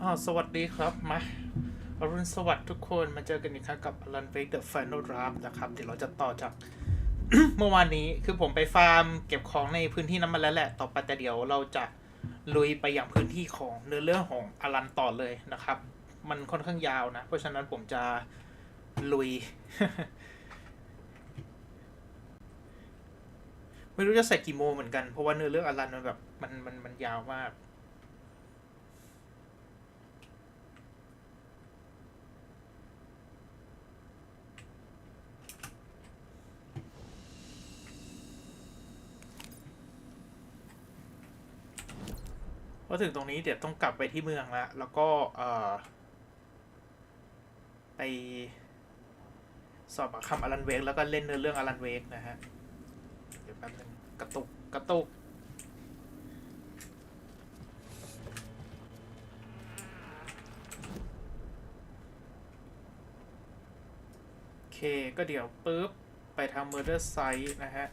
สวัสดีครับมาอรุณสวัสดิ์ทุกคนมาเจอกันอีกครั้งกับ Run Wake The Final Draft นะครับเดี๋ยวเราจะต่อจาก เมื่อวานนี้คือผมไปฟาร์มเก็บของในพื้นที่นั้นมาแล้วแหละต่อไปแต่เดี๋ยวเราจะลุยไปอย่างพื้นที่ของเนื้อเรื่องของอลันต่อเลยนะครับมันค่อนข้างยาวนะเพราะฉะนั้นผมจะลุย ไม่รู้จะใส่กี่โมงเหมือนกันเพราะว่าเนื้อเรื่องอลันมันแบบมันยาวมากพอถึงตรงนี้เดี๋ยวต้องกลับไปที่เมืองแล้วก็ไปสอบปากคำอลันเวกแล้วก็เล่นเนื้อเรื่องอลันเวกนะฮะเดี๋ยวแป๊บนึงกระตุกกระตุกโอเคก็เดี๋ยวปุ๊บไปทำ Murder Site นะฮะ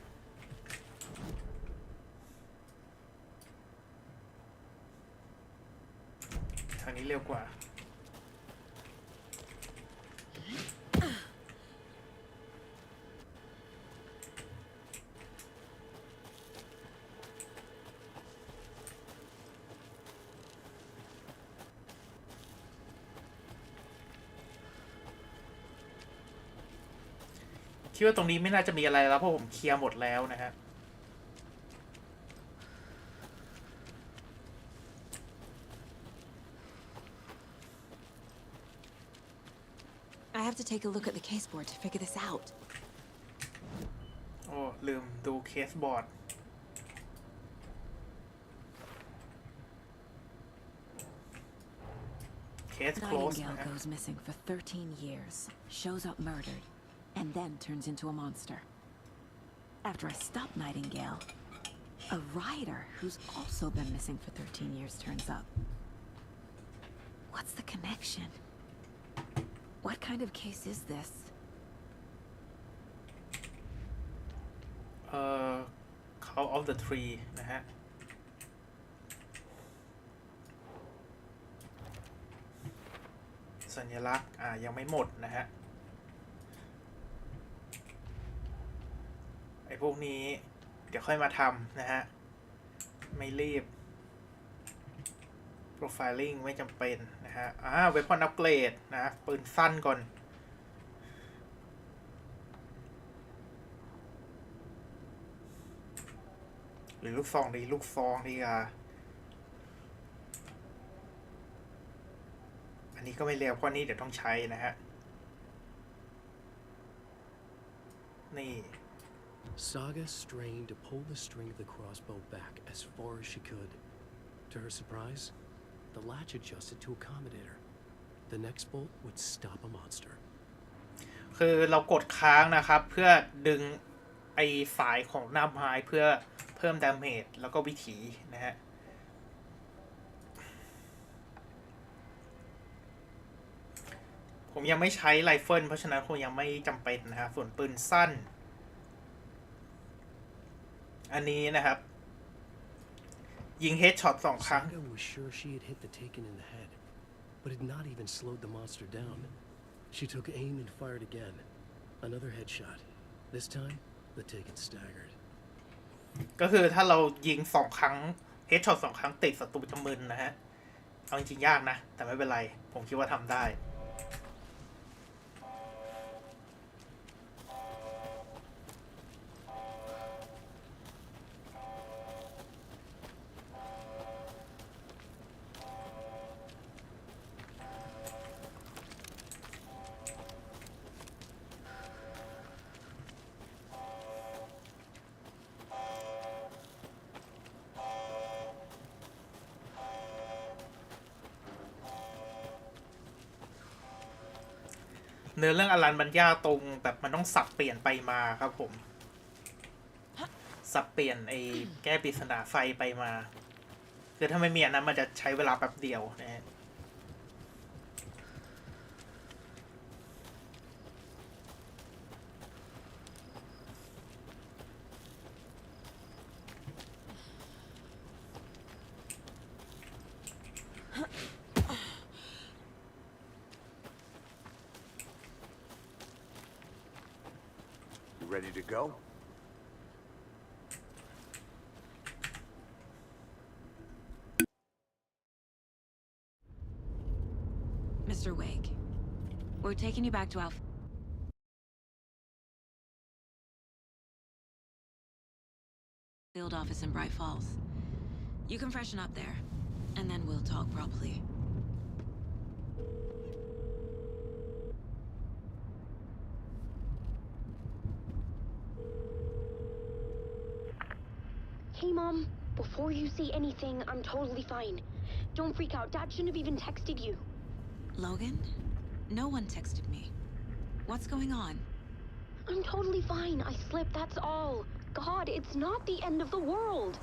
ทางนี้เร็วกว่าคิดว่าตรงนี้ไม่น่าจะมีอะไรแล้วเพราะผมเคลียร์หมดแล้วนะฮะ I have to take a look at the caseboard to figure this out. โอ้ลืมดูเคสบอร์ดเคส close Nightingale นะฮะ goes missing for 13 years, shows up murdered, and then turns into a monster. After I stop Nightingale, a rider who's also been missing for 13 years turns up. What's the connection? What kind of case is this? Call of the Tree นะฮะสัญลักษณ์ยังไม่หมดนะฮะไอ้พวกนี้เดี๋ยวค่อยมาทำนะฮะไม่รีบ Profiling ไม่จำเป็นนะฮะWeapon Upgrade นะปืนสั้นก่อนหรือลูกซองดีลูกซองดีอันนี้ก็ไม่เร็วเพราะนี้เดี๋ยวต้องใช้นะฮะนี่ Saga strained to pull the string of the crossbow back as far as she could. To her surprise, the latch adjusted to accommodate her. The next bolt would stop a monster. คือเรากดค้างนะครับเพื่อดึงไอสายของหน้าไม้เพื่อเพิ่มดาเมจแล้วก็วิถีนะฮะผมยังไม่ใช้ไรเฟิลเพราะฉะนั้นคงยังไม่จำเป็นนะฮะส่วนปืนสั้นอันนี้นะครับยิงเฮดช็อต2 ครั้ง Saga was sure she had hit the Taken in the head, but had not even slowed the monster down. She took aim and fired again. Another headshot. This time, the Taken staggered. ก็คือถ้าเรายิง2 ครั้งเฮดช็อต2 ครั้งติดศัตรูจะมึนนะฮะเอาจริงๆยากนะแต่ไม่เป็นไรผมคิดว่าทำได้เนื้อเรื่องอลันมันยากตรงแบบมันต้องสับเปลี่ยนไปมาครับผมสับเปลี่ยนไอ้แก้ปริศนาไฟไปมาคือถ้าไม่มีอันนั้นมันจะใช้เวลาแป๊บเดียวนะฮะ Ready to go? Mr. Wake, we're taking you back to our field office in Bright Falls. You can freshen up there, and then we'll talk properly. Hey, Mom. Before you say anything, I'm totally fine. Don't freak out. Dad shouldn't have even texted you. Logan? No one texted me. What's going on? I'm totally fine. I slipped, that's all. God, it's not the end of the world.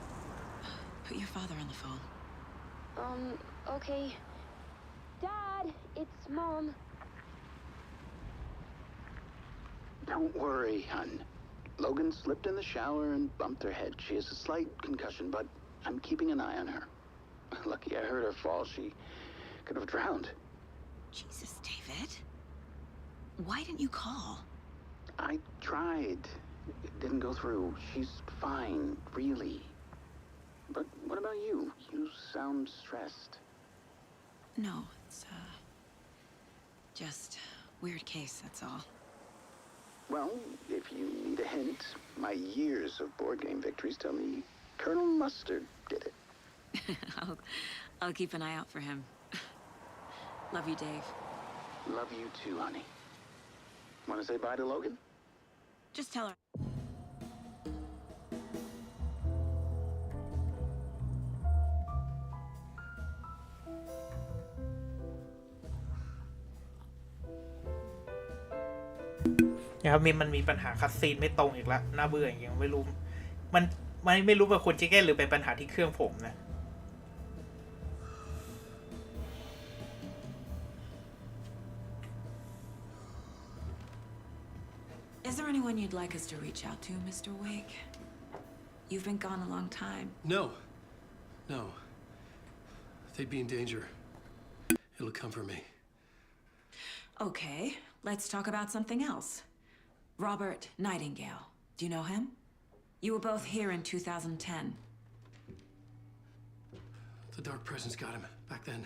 Put your father on the phone. Okay. Dad, it's Mom. Don't worry, hun. Logan slipped in the shower and bumped her head. She has a slight concussion, but I'm keeping an eye on her. Lucky I heard her fall. She could have drowned. Jesus, David. Why didn't you call? I tried. It didn't go through. She's fine, really. But what about you? You sound stressed. No, it's, just weird case, that's all. Well, if you need a hint, my years of board game victories tell me Colonel Mustard did it. I'll keep an eye out for him. Love you, Dave. Love you too, honey. Want to say bye to Logan? Just tell her.นะครับมันมีปัญหาคัดซีนไม่ตรงอีกแล้วน่าเบื่ออย่างไม่รู้มันไม่รู้ว่าควรจะแก้หรือเป็นปัญหาที่เครื่องผมนะ Is there anyone you'd like us to reach out to, Mr. Wake? You've been gone a long time. No. They'd be in danger. It'll come for me. Okay, let's talk about something else. Robert Nightingale. Do you know him? You were both here in 2010. The Dark Presence got him back then.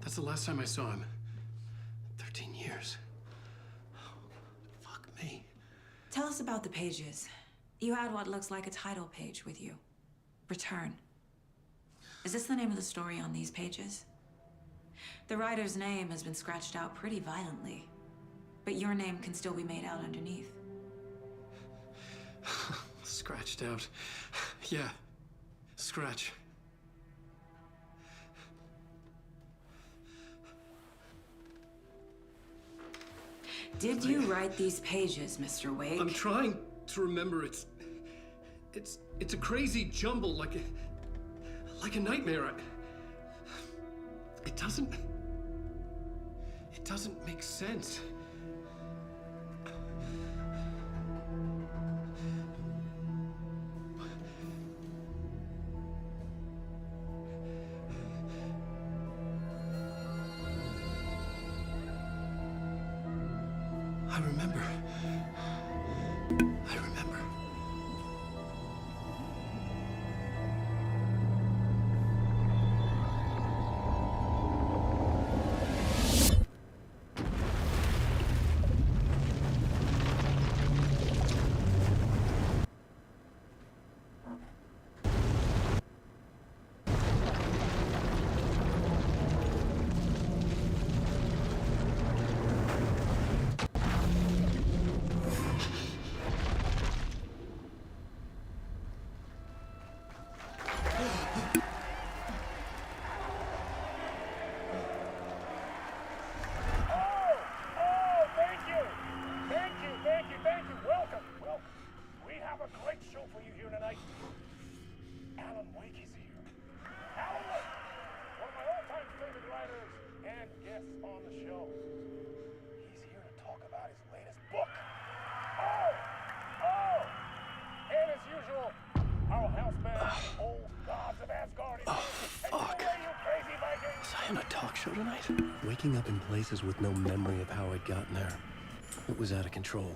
That's the last time I saw him. 13 years. Fuck me. Tell us about the pages. You had what looks like a title page with you. Return. Is this the name of the story on these pages? The writer's name has been scratched out pretty violently, but your name can still be made out underneath. Scratched out. Yeah. Scratch. Did you write these pages, Mr. Wake? I'm trying to remember. It's a crazy jumble, like a nightmare. It doesn't make sense. I remember. Tonight. Waking up in places with no memory of how I'd gotten there. It was out of control.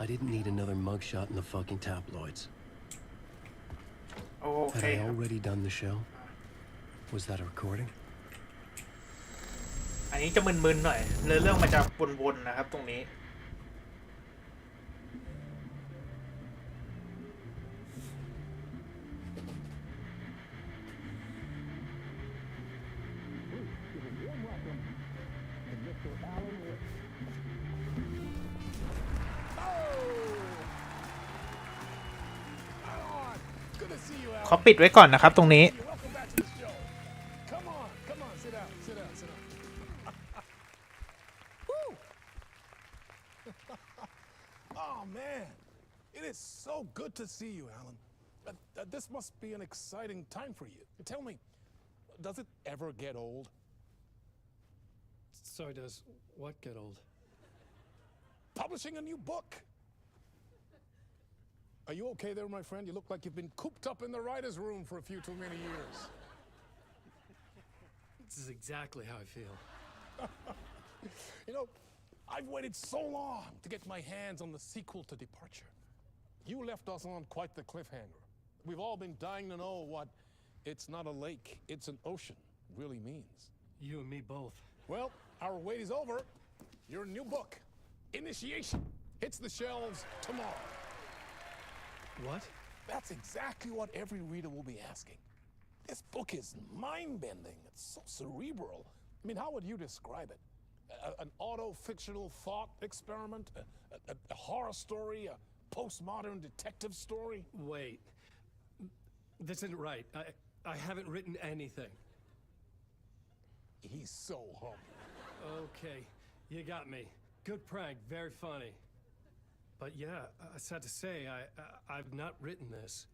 I didn't need another mugshot in the fucking tabloids. โอเค Had I already done the show? Was that a recording? อันนี้จะมึนๆหน่อยเรื่องมันจะวนๆนะครับตรงนี้ขอปิดไว้ก่อนนะครับตรงนี้ Oh man, it is so good to see you, Alan. This must be an exciting time for you. Tell me, does it ever get old? Sorry, does what get old? Publishing a new book. Are you okay there, my friend? You look like you've been cooped up in the writer's room for a few too many years. This is exactly how I feel. You know, I've waited so long to get my hands on the sequel to Departure. You left us on quite the cliffhanger. We've all been dying to know what "it's not a lake, it's an ocean" really means. You and me both. Well, our wait is over. Your new book, Initiation, hits the shelves tomorrow. What? That's exactly what every reader will be asking. This book is mind-bending. It's so cerebral. I mean, how would you describe it? An auto-fictional thought experiment? A horror story? A postmodern detective story? Wait. This isn't right. I haven't written anything. He's so humble. Okay, you got me. Good prank, very funny. But yeah, sad to say, I've not written this.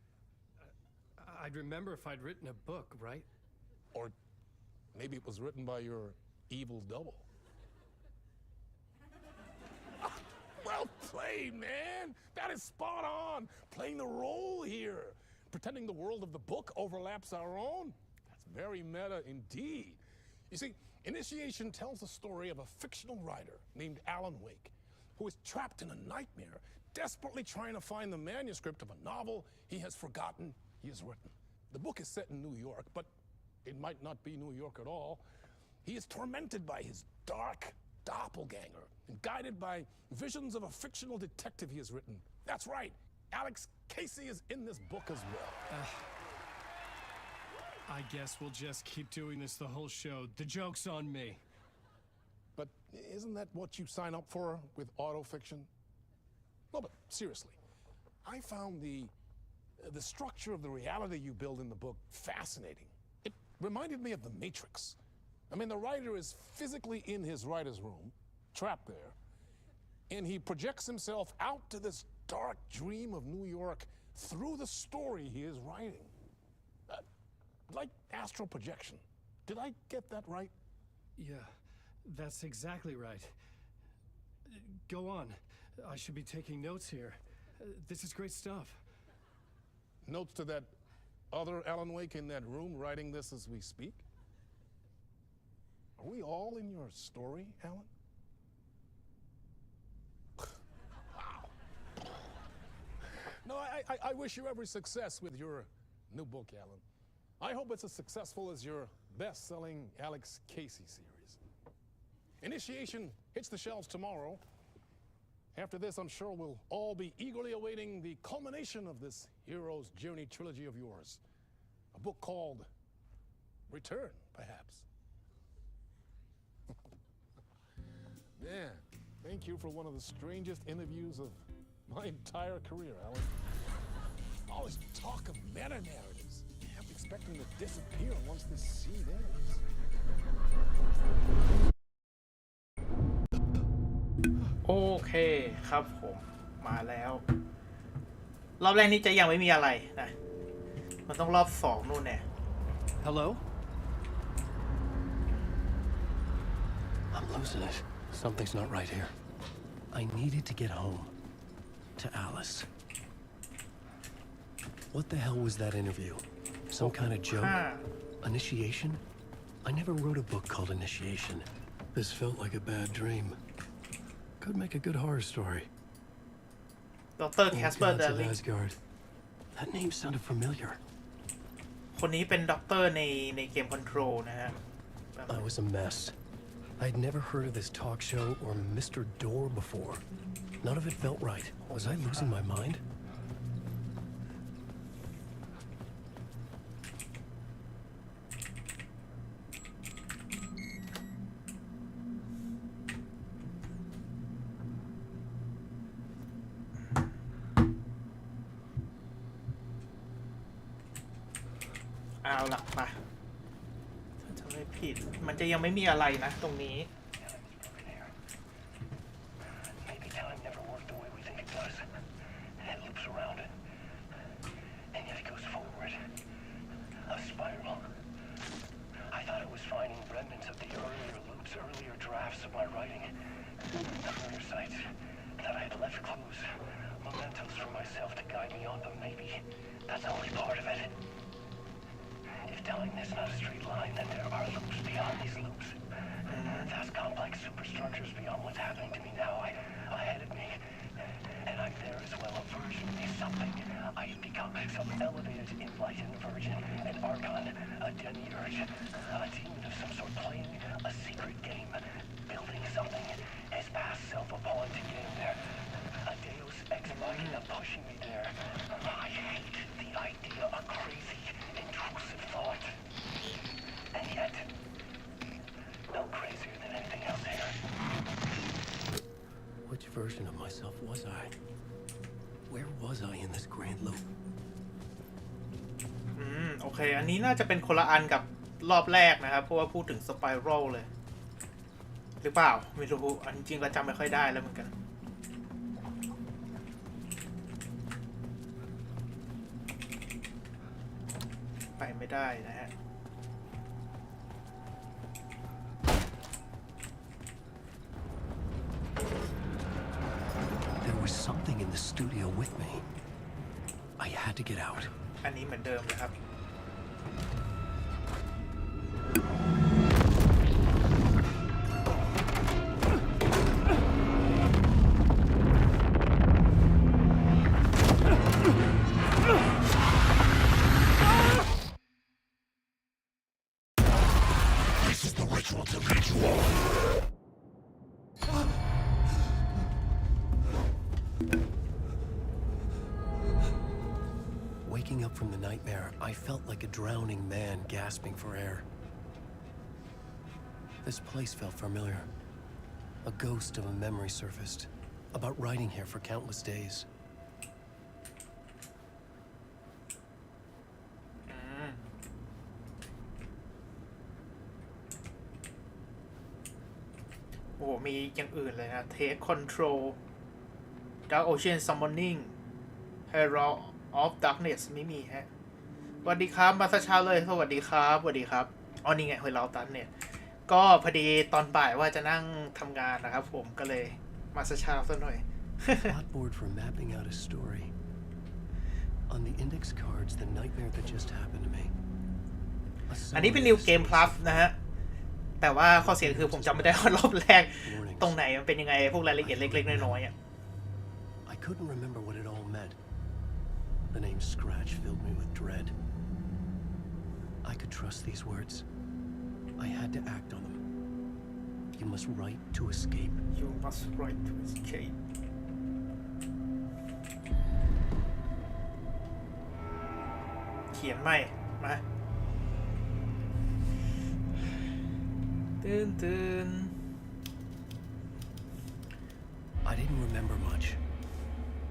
I'd remember if I'd written a book, right? Or maybe it was written by your evil double. Well played, man! That is spot on! Playing the role here. Pretending the world of the book overlaps our own. That's very meta indeed. You see, Initiation tells the story of a fictional writer named Alan Wake, who is trapped in a nightmare, desperately trying to find the manuscript of a novel he has forgotten he has written. The book is set in New York, but it might not be New York at all. He is tormented by his dark doppelganger and guided by visions of a fictional detective he has written. That's right, Alex Casey is in this book as well. I guess we'll just keep doing this the whole show. The joke's on me. But isn't that what you sign up for with autofiction? No, but seriously, I found the structure of the reality you build in the book fascinating. It reminded me of The Matrix. I mean, the writer is physically in his writer's room, trapped there, and he projects himself out to this dark dream of New York through the story he is writing. Like astral projection. Did I get that right? Yeah, that's exactly right. Go on. I should be taking notes here. This is great stuff. Notes to that other Alan Wake in that room writing this as we speak? Are we all in your story, Alan? Wow. No, I wish you every success with your new book, Alan. I hope it's as successful as your best-selling Alex Casey series. Initiation hits the shelves tomorrow. After this, I'm sure we'll all be eagerly awaiting the culmination of this hero's journey trilogy of yours. A book called Return, perhaps. Man, thank you for one of the strangest interviews of my entire career, Alan. All this talk of meta-narratives. I'm expecting to disappear once this scene ends. โอเคครับผมมาแล้วรอบแรกนี้จะยังไม่มีอะไรนะมันต้องรอบสองนู่นแน่ Hello? I'm losing it. Something's not right here. I needed to get home. To Alice. What the hell was that interview? Some kind of joke? Initiation? I never wrote a book called Initiation. This felt like a bad dream. Could make a good horror story. ดรแคสเปอร์ Gods เด of ลิง Asgard. That name sounded familiar. คนนี้เป็นด็อกเตอร์ในเกมคอนโทรลนะฮะ I was a mess. I'd never heard of this talk show or Mr. Door before. None of it felt right. Was I losing my mind?เอาล่ะไปถ้าจะไม่ผิดมันจะยังไม่มีอะไรนะตรงนี้ Maybe time never worked the way we think it does. It loops around it, and yet it goes forward. A spiral. I thought it was finding remnants of the earlier loops, earlier drafts of my writing. Familiar sites. That I had left clues, mementos for myself to guide me on, but maybe that's only part of it. If time is not a straight line, then there are loops beyond these loops. Vast complex superstructures beyond what's happening to me now, ahead of me. And I'm there as well, a version, a something. I have become some elevated, enlightened version, an archon, a demiurge, a demon of some sort playing a secret game, building something, his past self upon to get him there. A deus ex machina pushing me there. I hate the idea of crazy, intrusive thought. And yet, no crazier than anything else here. Which version of myself was I? Where was I in this grand loop? โอเคอันนี้น่าจะเป็นคนละอันกับรอบแรกนะครับเพราะว่าพูดถึงสไปรัลเลยหรือเปล่าไม่รู้อันจริงก็จำไม่ค่อยได้แล้วเหมือนกันไปไม่ได้นะฮะ There was something in the studio with me. I had to get out. อันนี้เหมือนเดิมนะครับ Waking up from the nightmare, I felt like a drowning man gasping for air. This place felt familiar. A ghost of a memory surfaced, about writing here for countless days. โอ้มีอย่างอื่นเลยนะ Take Control Dark Ocean Summoning Herald of Darkness ไม่มีฮะสวัสดีครับมาซะเช้าเลยสวัสดีครับสวัสดีครับอ๋อนี่ไง Herald of Darkness ก็พอดีตอนบ่ายว่าจะนั่งทำงานนะครับผมก็เลยมาซะเช้าซะหน่อย Plotboard for mapping out a story. On the index cards, the nightmare that just happened to me. อันนี้เป็น New Game Plus นะฮะแต่ว่าข้อเสียคือผมจำไม่ได้ว่ารอบแรกตรงไหนมันเป็นยังไงพวกรายละเอียดเล็กๆน้อยๆอ่ะ I couldn't remember what it all meant. The name Scratch filled me with dread. I could trust these words. I had to act on them. You must write to escape. You must write to escape เขียนใหม่มาตื่น I didn't remember much,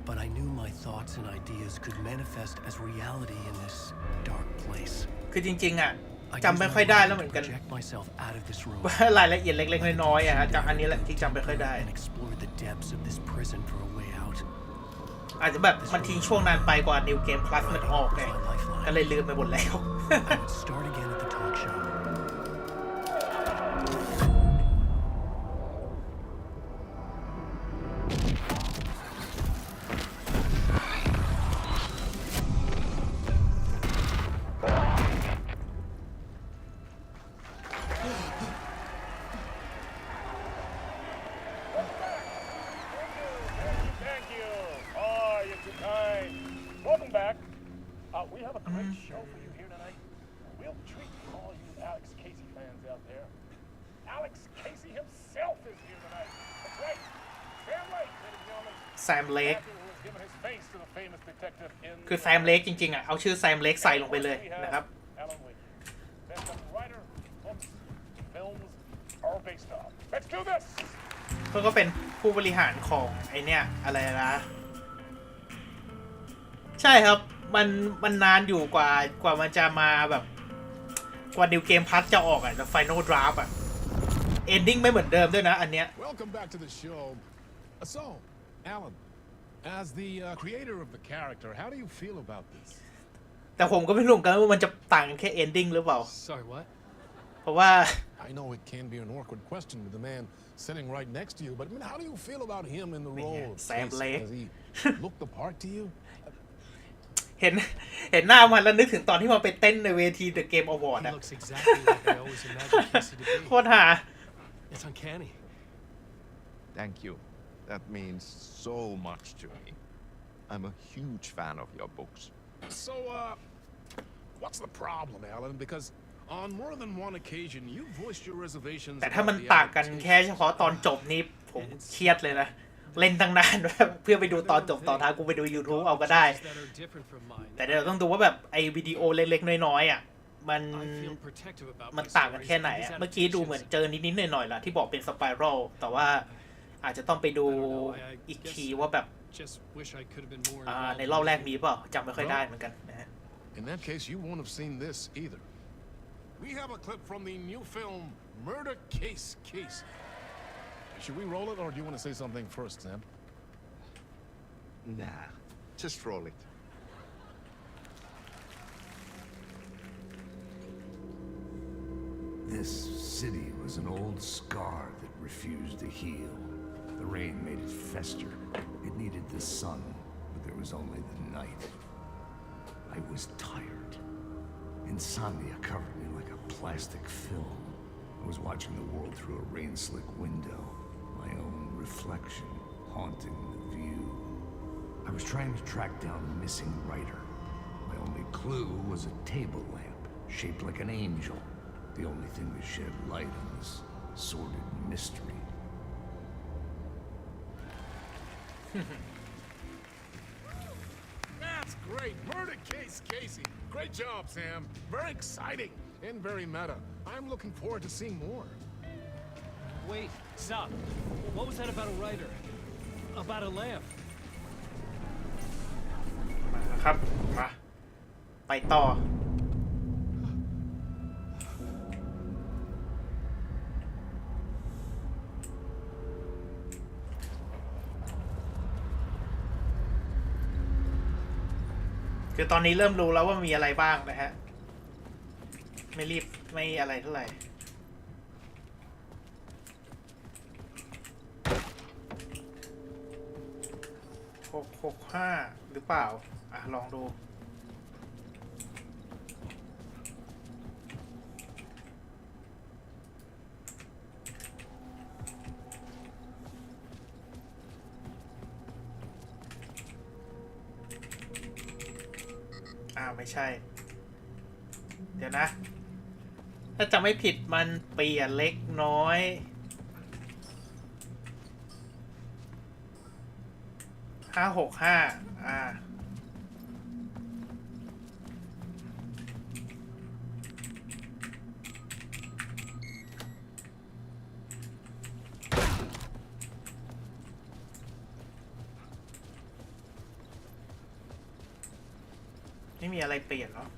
but I knew my thoughts and ideas could manifest as reality in this dark place. คือจริงๆอ่ะ I จำ used ไม่ my ค่อยได้ mind แล้วเหมื to อนกัน project myself out of this room รายละเอียดเล็กๆน้อยๆอ่ะจากอันนี้แหละที่จำไม่ค่อยได้ and explore the depths of this prison for a way out. อาจจะแบบมันทิ้งช่วงนานไปกว่า New Game Plus มันออกไงก็เลยลืมไปหมดแล้ว I would start again at the talk show. Thank you. Oh, Alex Casey himself is here tonight. That's right. Sam Lake, ladies and gentlemen. แซมเล็ก Actor who has given his face to the famous detective in คือแซมเล็กจริงๆอ่ะเอาชื่อแซมเล็กใส่ลงไปเลยนะครับ Alan Wake. That's the writer, books, films are based on. Let's do this. ก็เป็นผู้บริหารของไอเนี่ยอะไรนะใช่ครับมันนานอยู่กว่ามันจะมาแบบกว่านิวเกมพัทจะออกอ่ะ The Final Draft อ่ะ Ending ไม่เหมือนเดิมด้วยนะอันเนี้ย Welcome back to the show. So, Alan, as the creator of the character, how do you feel about this? แต่ผมก็ไม่รู้กันว่ามันจะต่างกันแค่ Ending หรือเปล่า Sorry, what? เพราะว่า I know it can be an awkward question with the man sitting right next to you, but I mean, how do you feel about him in the role? Sam Lake. Does he look the part to you? เห็นหน้ามันแล้วนึกถึงตอนที่มันไปเต้นในเวที The G.A.M.M.O.N อ่ะ He looks exactly like I always imagined Casey to โค be. ตรหา It's uncanny. Thank you. That means so much to me. I'm a huge fan of your books. So, what's the problem, Alan? Because on more than one occasion, you voiced your reservations แต่ถ้า about มัน the ต่างกันแค่ adaptation. เฉพาะตอนจบนี้ผมเครียดเลยนะ เล่นตั้งนาน เพื่อไปดูตอนจบตอนท้ายกูไปดู YouTube เอาก็ได้ That are different from mine. แต่เดี๋ยวเราต้องดูว่าแบบไอ้วิดีโอเล็กๆน้อยๆอ่ะมัน I feel protective about มัน my ต่างกัน stories แค่ไหน and อะ these เมื่อกี้ดูเหมือนเจอนิดๆหน่อยๆล่ะที่บอกเป็นสไปรัลแต่ว่าอาจจะต้องไปดูอีกทีว่าแบบ Just wish I could have been more ใน involved. รอบแรกมีเปล่าจำไม่ค่อยได้เหมือนกันนะฮะ In that case, you won't have seen this either. We have a clip from the new film, Murder Case Casey. Should we roll it, or do you want to say something first, Sam? Nah, just roll it. This city was an old scar that refused to heal. The rain made it fester. It needed the sun, but there was only the night. I was tired. Insomnia covered me like a plastic film. I was watching the world through a rain-slick window, my own reflection haunting the view. I was trying to track down a missing writer. My only clue was a table lamp, shaped like an angel. The only thing that shed light on this sordid mystery. That's great. Murder Case Casey. Great job, Sam. Very exciting and very meta. I'm looking forward to seeing more. Wait, stop. What was that about a writer? About a lamp? มาครับมาไปต่อคือตอนนี้เริ่มรู้แล้วว่ามีอะไรบ้างนะฮะไม่รีบไม่อะไรเท่าไหร่665หรือเปล่าอ่ะลองดูไม่ใช่เดี๋ยวนะถ้าจะไม่ผิดมันเปลี่ยนเล็กน้อย565ไม่มีอะไรเปลี่ยนเนาะ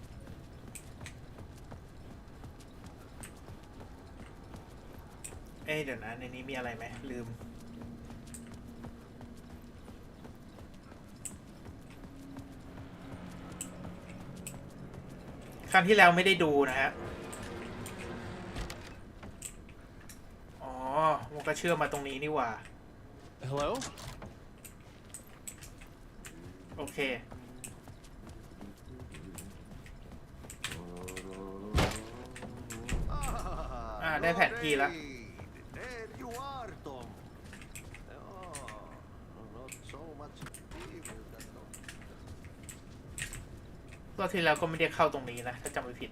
เดี๋ยวนะในนี้มีอะไรไหมลืมครั้งที่แล้วไม่ได้ดูนะฮะอ๋อมันก็เชื่อมมาตรงนี้นี่หว่า Hello? โอเคได้แผนที่แล้ว There you are, Tom. Oh, not so much evil that Tom. รอบที่แล้วก็ไม่ได้เข้าตรงนี้นะถ้าจำไม่ผิด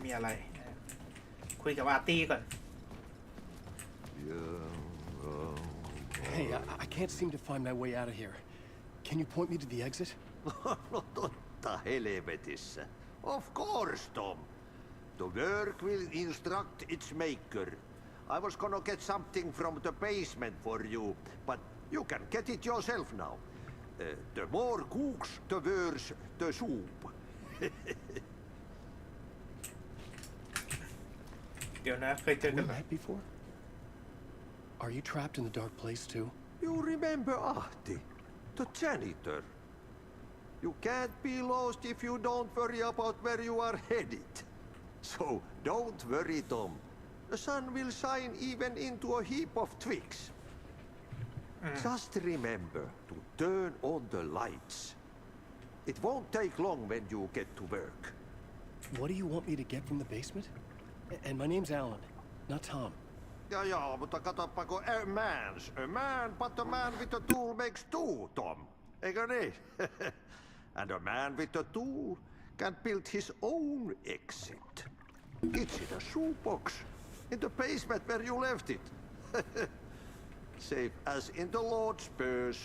มีอะไรคุยกับอาร์ตี้ก่อน Hey, I can't seem to find my way out of here. Can you point me to the exit? No totta helvetissä. Of course, Tom. The work will instruct its maker. I was gonna get something from the basement for you, but you can get it yourself now. The more cooks, the worse the soup. เดี๋ยวนะเคยเจอ We กันเหรอ met before? Are you trapped in the dark place too? You remember Ahti, the janitor? You can't be lost if you don't worry about where you are headed. So don't worry, Tom. The sun will shine even into a heap of twigs. Just remember to turn on the lights. It won't take long when you get to work. What do you want me to get from the basement? And my name's Alan, not Tom. Ja, mutta katsoppa kun a man, but a man with a tool makes two, Tom. Eikö niin? And a man with a tool can build his own exit. It's in a shoebox, in the basement where you left it. Safe as in the Lord's purse.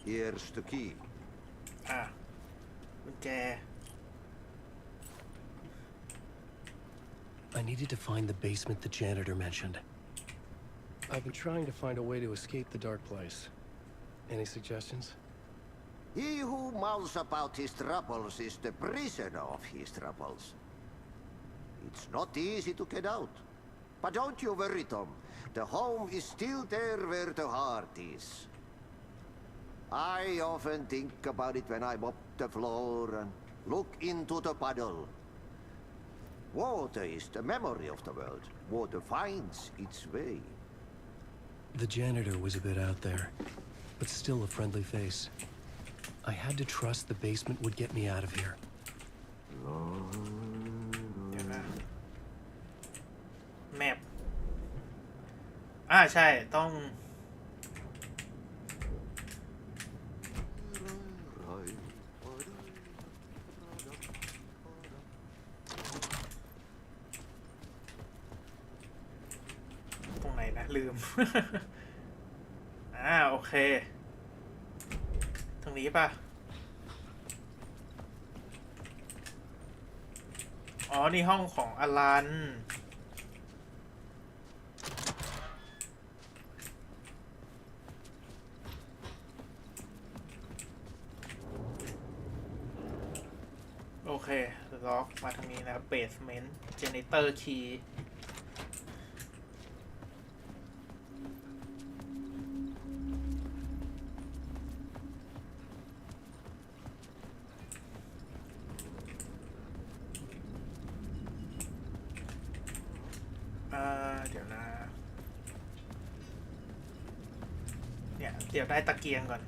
Here's the key. กุญแจ I needed to find the basement the janitor mentioned. I've been trying to find a way to escape the dark place. Any suggestions? He who mouths about his troubles is the prisoner of his troubles. It's not easy to get out. But don't you worry, Tom. The home is still there where the heart is. I often think about it when I mop the floor and look into the puddle. Water is the memory of the world. Water finds its way. The janitor was a bit out there, but still a friendly face. I had to trust the basement would get me out of here. เดี๋ยวนะแมปใช่ต้องตรงไหนนะลืม โอเคตรงนี้ป่ะอ๋อนี่ห้องของอลันโอเคล็อกมาทางนี้นะเบสเมนต์เจเนเตอร์คีย์เดี๋ยวนะเนี่ยเดี๋ยวได้ตะเกียงก่อน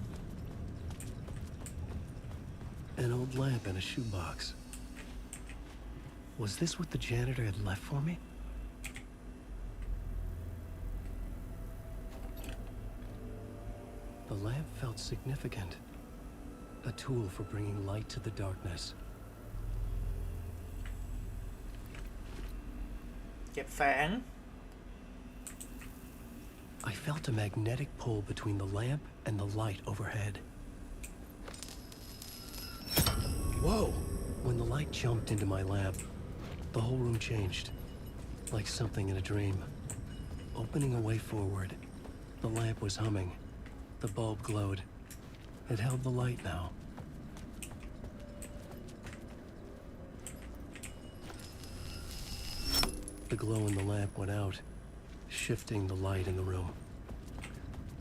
An old lamp in a shoebox. Was this what the janitor had left for me? The lamp felt significant. A tool for bringing light to the darkness. เก็บแสง I felt a magnetic pull between the lamp and the light overhead. Whoa! When the light jumped into my lamp, the whole room changed, like something in a dream. Opening a way forward, the lamp was humming. The bulb glowed. It held the light now. The glow in the lamp went out, shifting the light in the room.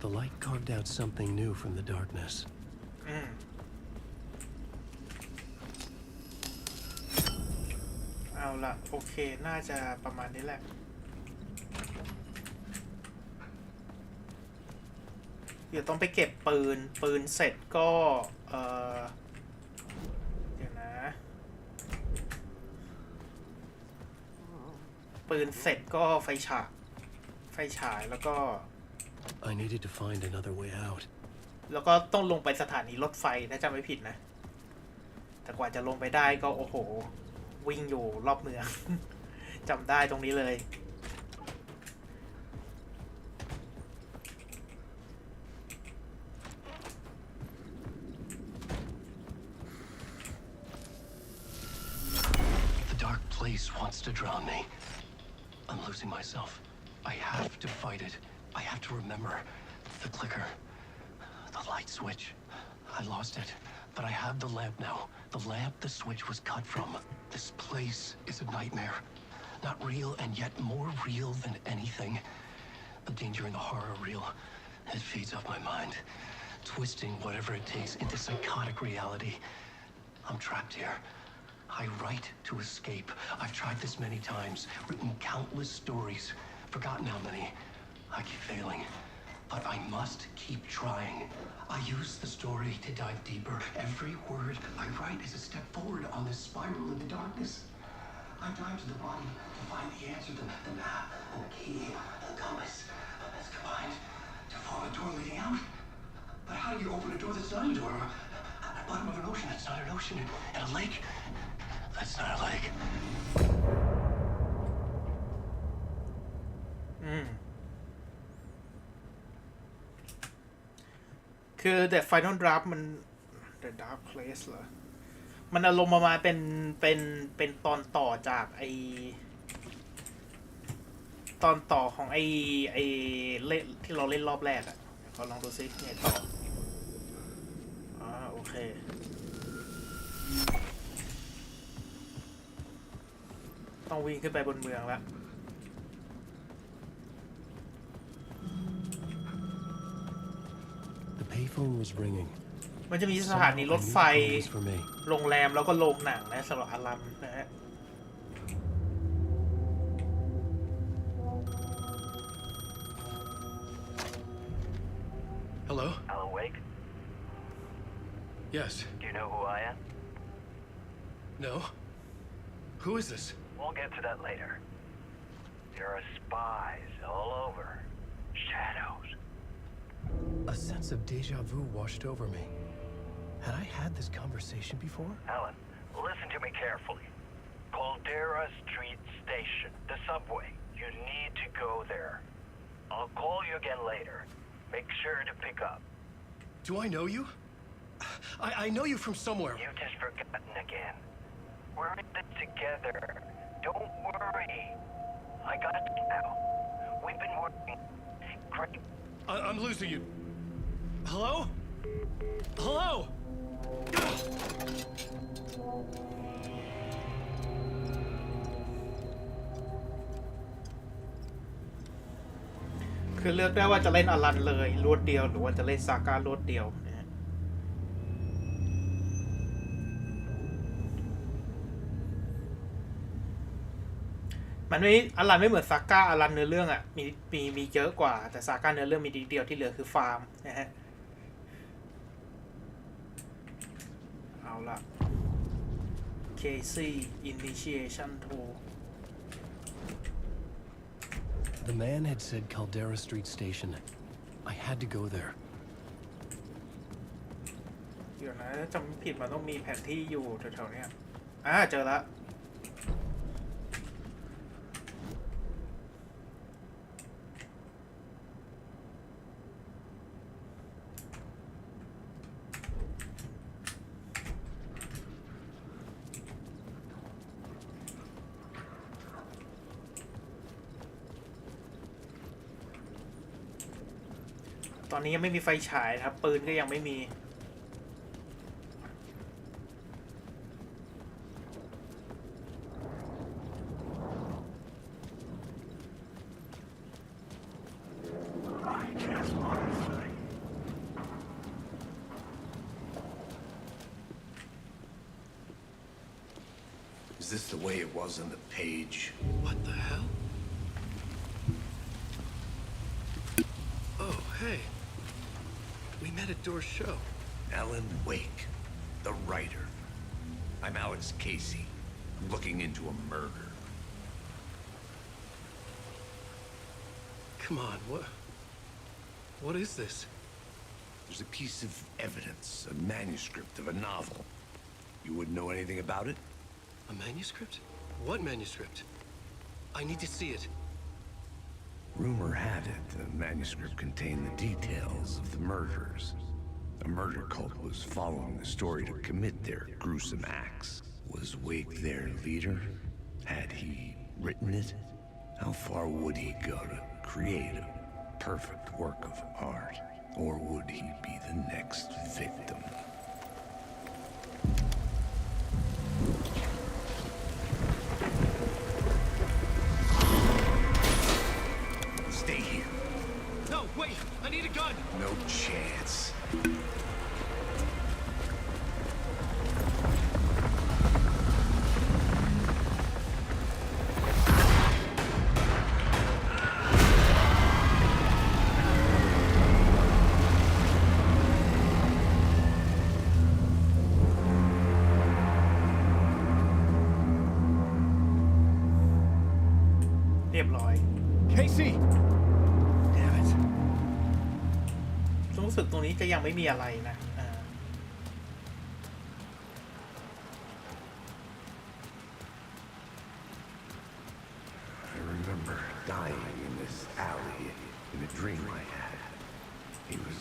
The light carved out something new from the darkness. เอาล่ะโอเคน่าจะประมาณนี้แหละเดี๋ยวต้องไปเก็บปืนเสร็จก็เดี๋ยวนะปืนเสร็จก็ไฟฉายแล้วก็ I needed to find another way out. แล้วก็ต้องลงไปสถานีรถไฟถ้าจำไม่ผิดนะแต่กว่าจะลงไปได้ก็โอ้โห วิ่งอยู่รอบเมือง จำได้ตรงนี้เลย The dark place wants to drown me. I'm losing myself. I have to fight it. I have to remember the clicker, the light switch. I lost it, but I have the lamp now. The lamp the switch was cut from. This place is a nightmare. Not real and yet more real than anything. The danger and the horror real. It feeds off my mind, twisting whatever it takes into psychotic reality. I'm trapped here. I write to escape. I've tried this many times, written countless stories, forgotten how many. I keep failing, but I must keep trying. I use the story to dive deeper. Every word I write is a step forward on this spiral in the darkness. I dive to the bottom to find the answer, the map, and the key, the compass. That's combined to form a door leading out. But how do you open a door that's not a door? At the bottom of an ocean that's not an ocean, and a lake that's not a lake. คือ The Final Draft มัน The Dark Place เหรอ มันอารมณ์ประมาณเป็นตอนต่อจากตอนต่อของไอเล่นที่เราเล่นรอบแรกอะขอลองดูซิไงต่อโอเคต้องวิ่งขึ้นไปบนเมืองแล้ว The payphone was ringing. มันจะมีสถานีรถไฟโรงแรมแล้วก็โรงหนังนะสำหรับอารันนะฮะ Hello? Alan Wake? Yes. Do you know who I am? No. Who is this? We'll get to that later. There are spies all over. Shadows. A sense of deja vu washed over me. Had I had this conversation before? Alan, listen to me carefully. Caldera Street Station, the subway. You need to go there. I'll call you again later. Make sure to pick up. Do I know you? I know you from somewhere. You've just forgotten again. We're in this together. Don't worry. I got you now. We've been working. Great. I'm losing you. Hello? Hello? คือเลือกได้ว่าจะเล่นอารันเลยรวดเดียวหรือว่าจะเล่นซาก้ารวดเดียวนะฮะมันไม่อารันไม่เหมือนซาก้าอารันเนื้อเรื่องอ่ะมีเยอะกว่าแต่ซาก้าเนื้อเรื่องมีดีเดียวที่เหลือคือฟาร์มนะฮะเอาละ Casey Initiation 2 The man had said Caldera Street Station. I had to go there. เดี๋ยวนะจำไม่ผิดมันต้องมีแผนที่อยู่แถวๆเนี้ยเจอแล้วตอนนี้ยังไม่มีไฟฉายครับปืนก็ยังไม่มี Is this the way it was on the page? What the hell? Oh, hey. We met at Door's show. Alan Wake, the writer. I'm Alex Casey. I'm looking into a murder. Come on, what is this? There's a piece of evidence, a manuscript of a novel. You wouldn't know anything about it? A manuscript? What manuscript? I need to see it. Rumor had it the manuscript contained the details of the murders. A murder cult was following the story to commit their gruesome acts. Was Wake their leader? Had he written it? How far would he go to create a perfect work of art? Or would he be the next victim? Stay here. No, wait! I need a gun! No chance.เรียบร้อย Casey! Damn it. รู้สึกตรงนี้จะยังไม่มีอะไรนะI remember dying in this alley in a dream I had. He was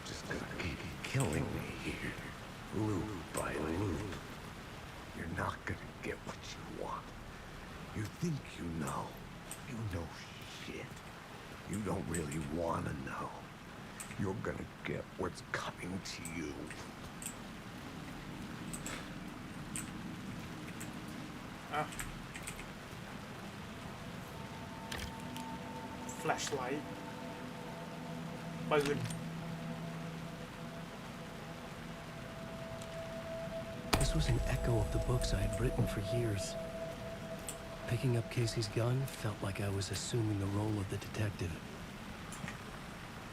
just gonna keep killing me here, loop by loop. You're not gonna get what you want. You think you know. You know shit. You don't really wanna know. You're gonna get what's coming to you. flashlight ปืน This was an echo of the books I had written for years. Picking up Casey's gun felt like I was assuming the role of the detective.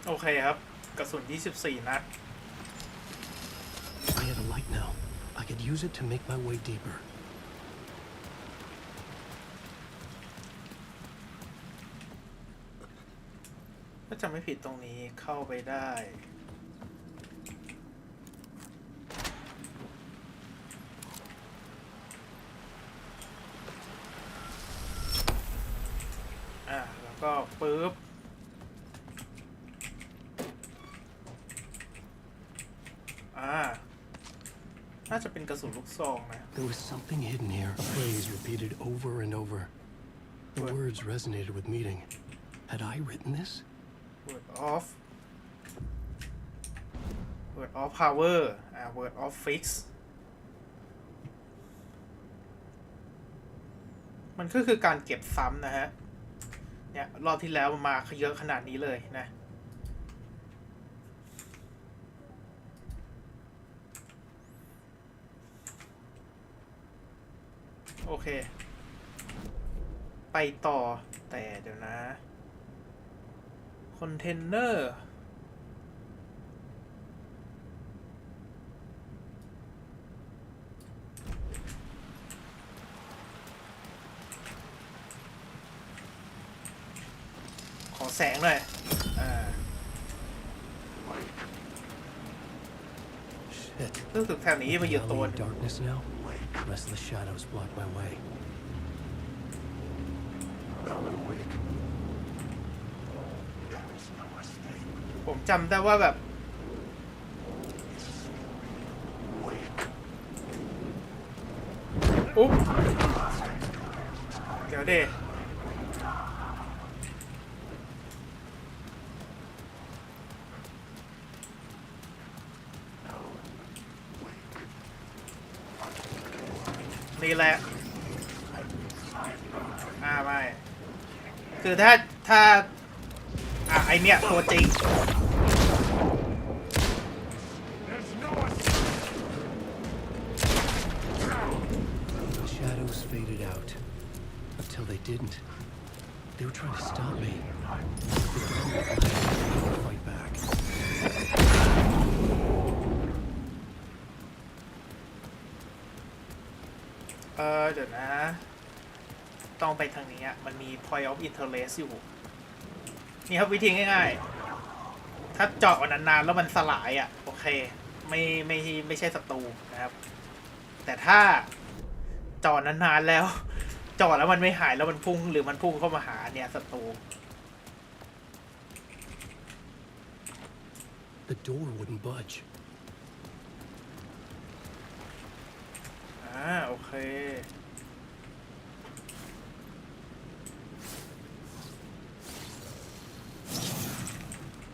โอเคครับกระสุน24 นัด I had a light now. I could use it to make my way deeper. ถ้าจำไม่ผิดตรงนี้เข้าไปได้แล้วก็ปึ๊บน่าจะเป็นกระสุนลูกซองนะ There was something hidden here, a phrase repeated over and over. The words resonated with meaning. Had I written this? word of power word of fix มันก็คือการเก็บซ้ำนะฮะเนี่ยรอบที่แล้วมันมาเยอะขนาดนี้เลยนะโอเคไปต่อแต่เดี๋ยวนะคอนเทนเนอร์ขอแสงหน่อยรู้สึกแถวนี้มาเยอะตัว Darkness now. Restless shadows block my way. ผมจำได้ว่าแบบอุ๊บเดี๋ยวเดนี่แหละไม่คือถ้าไอเนี้ยตัวจริงShadows faded out until they didn't. They were trying to stop me. Fight back. เดี๋ยวนะต้องไปทางนี้มันมี point of interest อยู่นี่ครับวิธีง่ายๆถ้าเจาะนานๆแล้วมันสลายโอเคไม่ใช่ศัตรูนะครับแต่ถ้า จอดนานๆแล้วจอดแล้วมันไม่หายแล้วมันพุ่งหรือมันพุ่งเข้ามาหาเนี่ยศัตรู The door wouldn't budge. โอเค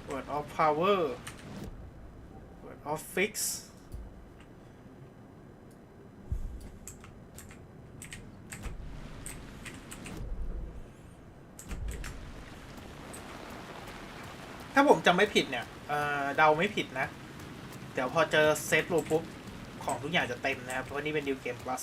Word of Power Word of Fix ถ้าผมจำไม่ผิดเนี่ยเดาไม่ผิดนะเดี๋ยวพอเจอเซตรูปุ๊บของทุกอย่างจะเต็มนะครับเพราะว่านี่เป็น New Game Plus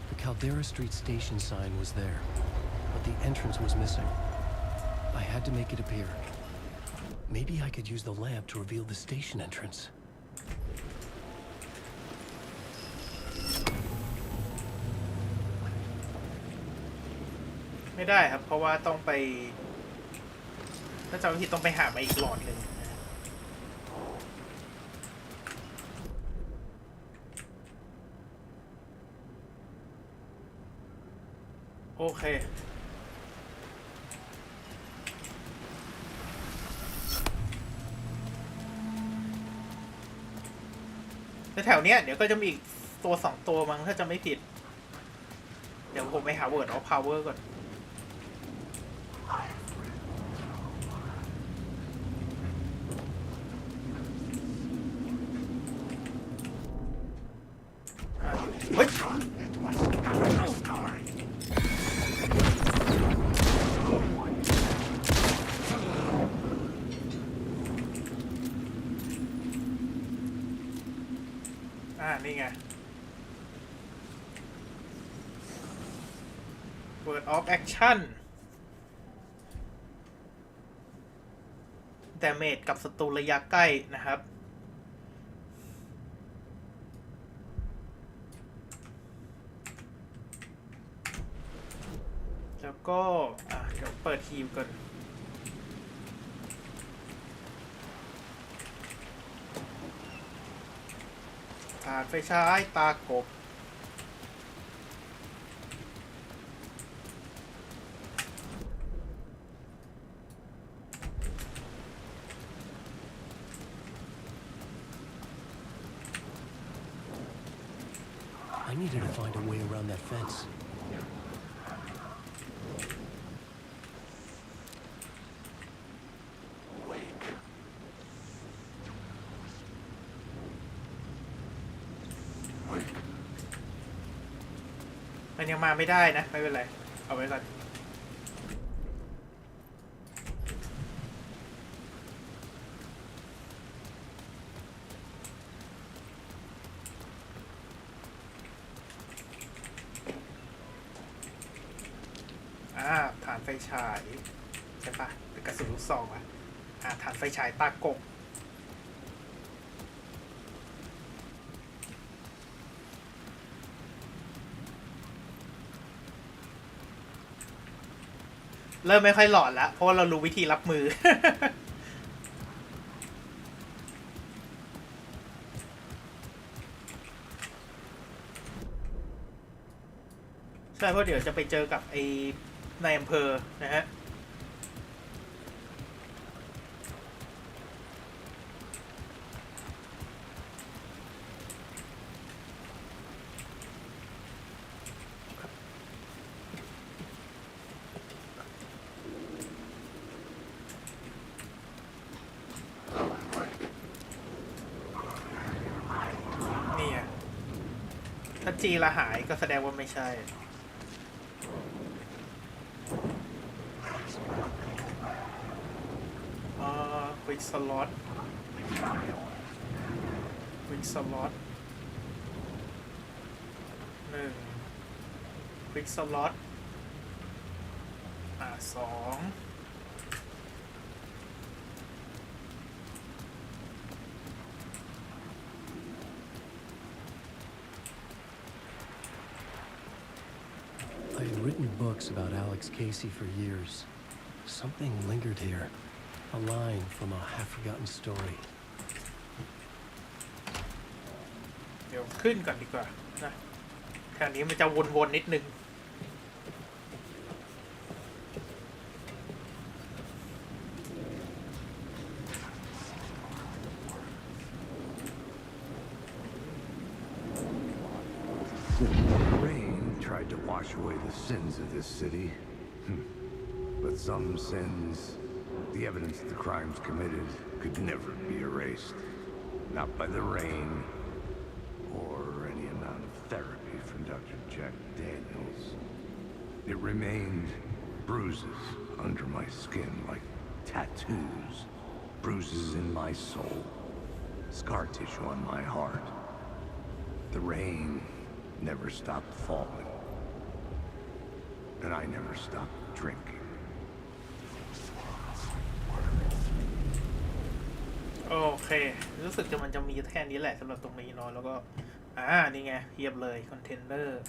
The Caldera Street station sign was there, but the entrance was missing. I had to make it appear. Maybe I could use the lamp to reveal the station entrance. ไม่ได้ครับเพราะว่าต้องไปถ้าจำไม่ผิดต้องไปหามาอีกหลอดหนึ่งโอเคแถวเนี้ยเดี๋ยวก็จะมีอีกตัว2ตัวมั้งถ้าจะไม่ผิดเดี๋ยวผมไปหา Word of Power ก่อนเฮ้ยนี่ไง Word of Action Damage กับศัตรูระยะใกล้นะครับ แล้วก็เดี๋ยวเปิดฮีลก่อนถ่านไฟฉายตากบI needed to find a way around that fence. มันยังมาไม่ได้นะไม่เป็นไรเอาไว้ก่อนฐานไฟฉายใช่ปะเป็นกระสุนลูกซองอ่ะฐานไฟฉายตากบเริ่มไม่ค่อยหลอนแล้วเพราะว่าเรารู้วิธีรับมือ ใช่เพราะเดี๋ยวจะไปเจอกับไอ้นายอำเภอนะฮะนี่ไงถ้าจีละหายก็แสดงว่าไม่ใช่Quick Slot Quick Slot 1 Quick Slot 2 written books about Alex Casey for years. Something lingered here. A line from a half-forgotten story. เดี๋ยวขึ้นก่อนดีกว่านะแถวนี้มันจะวนๆนิดนึงTried to wash away the sins of this city. But some sins, the evidence of the crimes committed, could never be erased. Not by the rain, or any amount of therapy from Dr. Jack Daniels. It remained bruises under my skin, like tattoos. Bruises in my soul. Scar tissue on my heart. The rain never stopped falling. And I never stopped drinking. โอเครู้สึกมันจะมีแค่นี้แหละสำหรับตรงนี้เนาะแล้วก็นี่ไงเพียบเลยคอนเทนเนอร์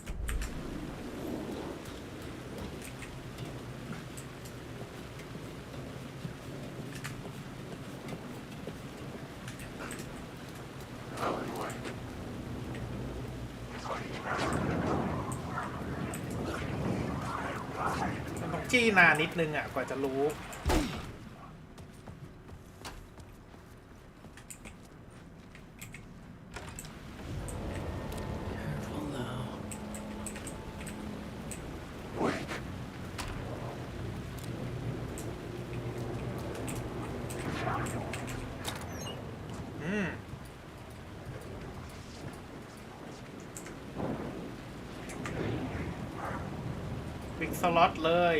จี้นานนิดนึงกว่าจะรู้วิกสล็อตเลย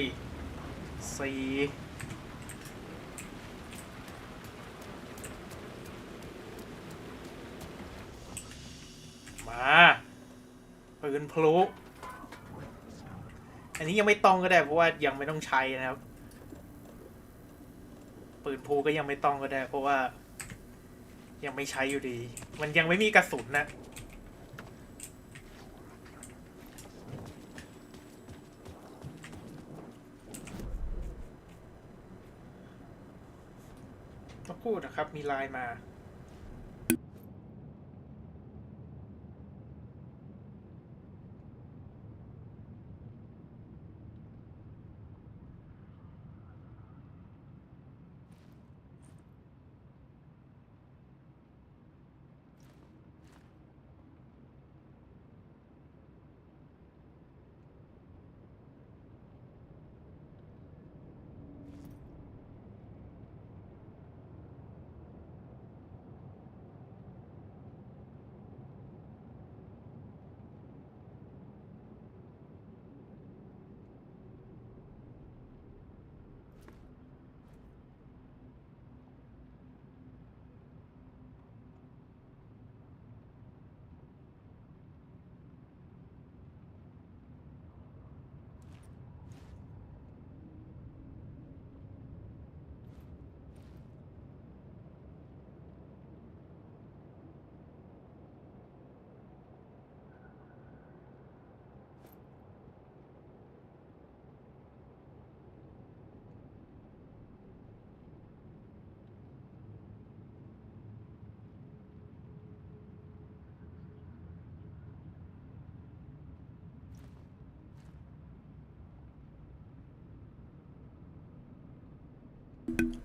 มาปืนพลุอันนี้ยังไม่ต้องก็ได้เพราะว่ายังไม่ต้องใช้นะครับปืนพลุก็ยังไม่ต้องก็ได้เพราะว่ายังไม่ใช้อยู่ดีมันยังไม่มีกระสุนนะพูดนะครับมีไลน์มา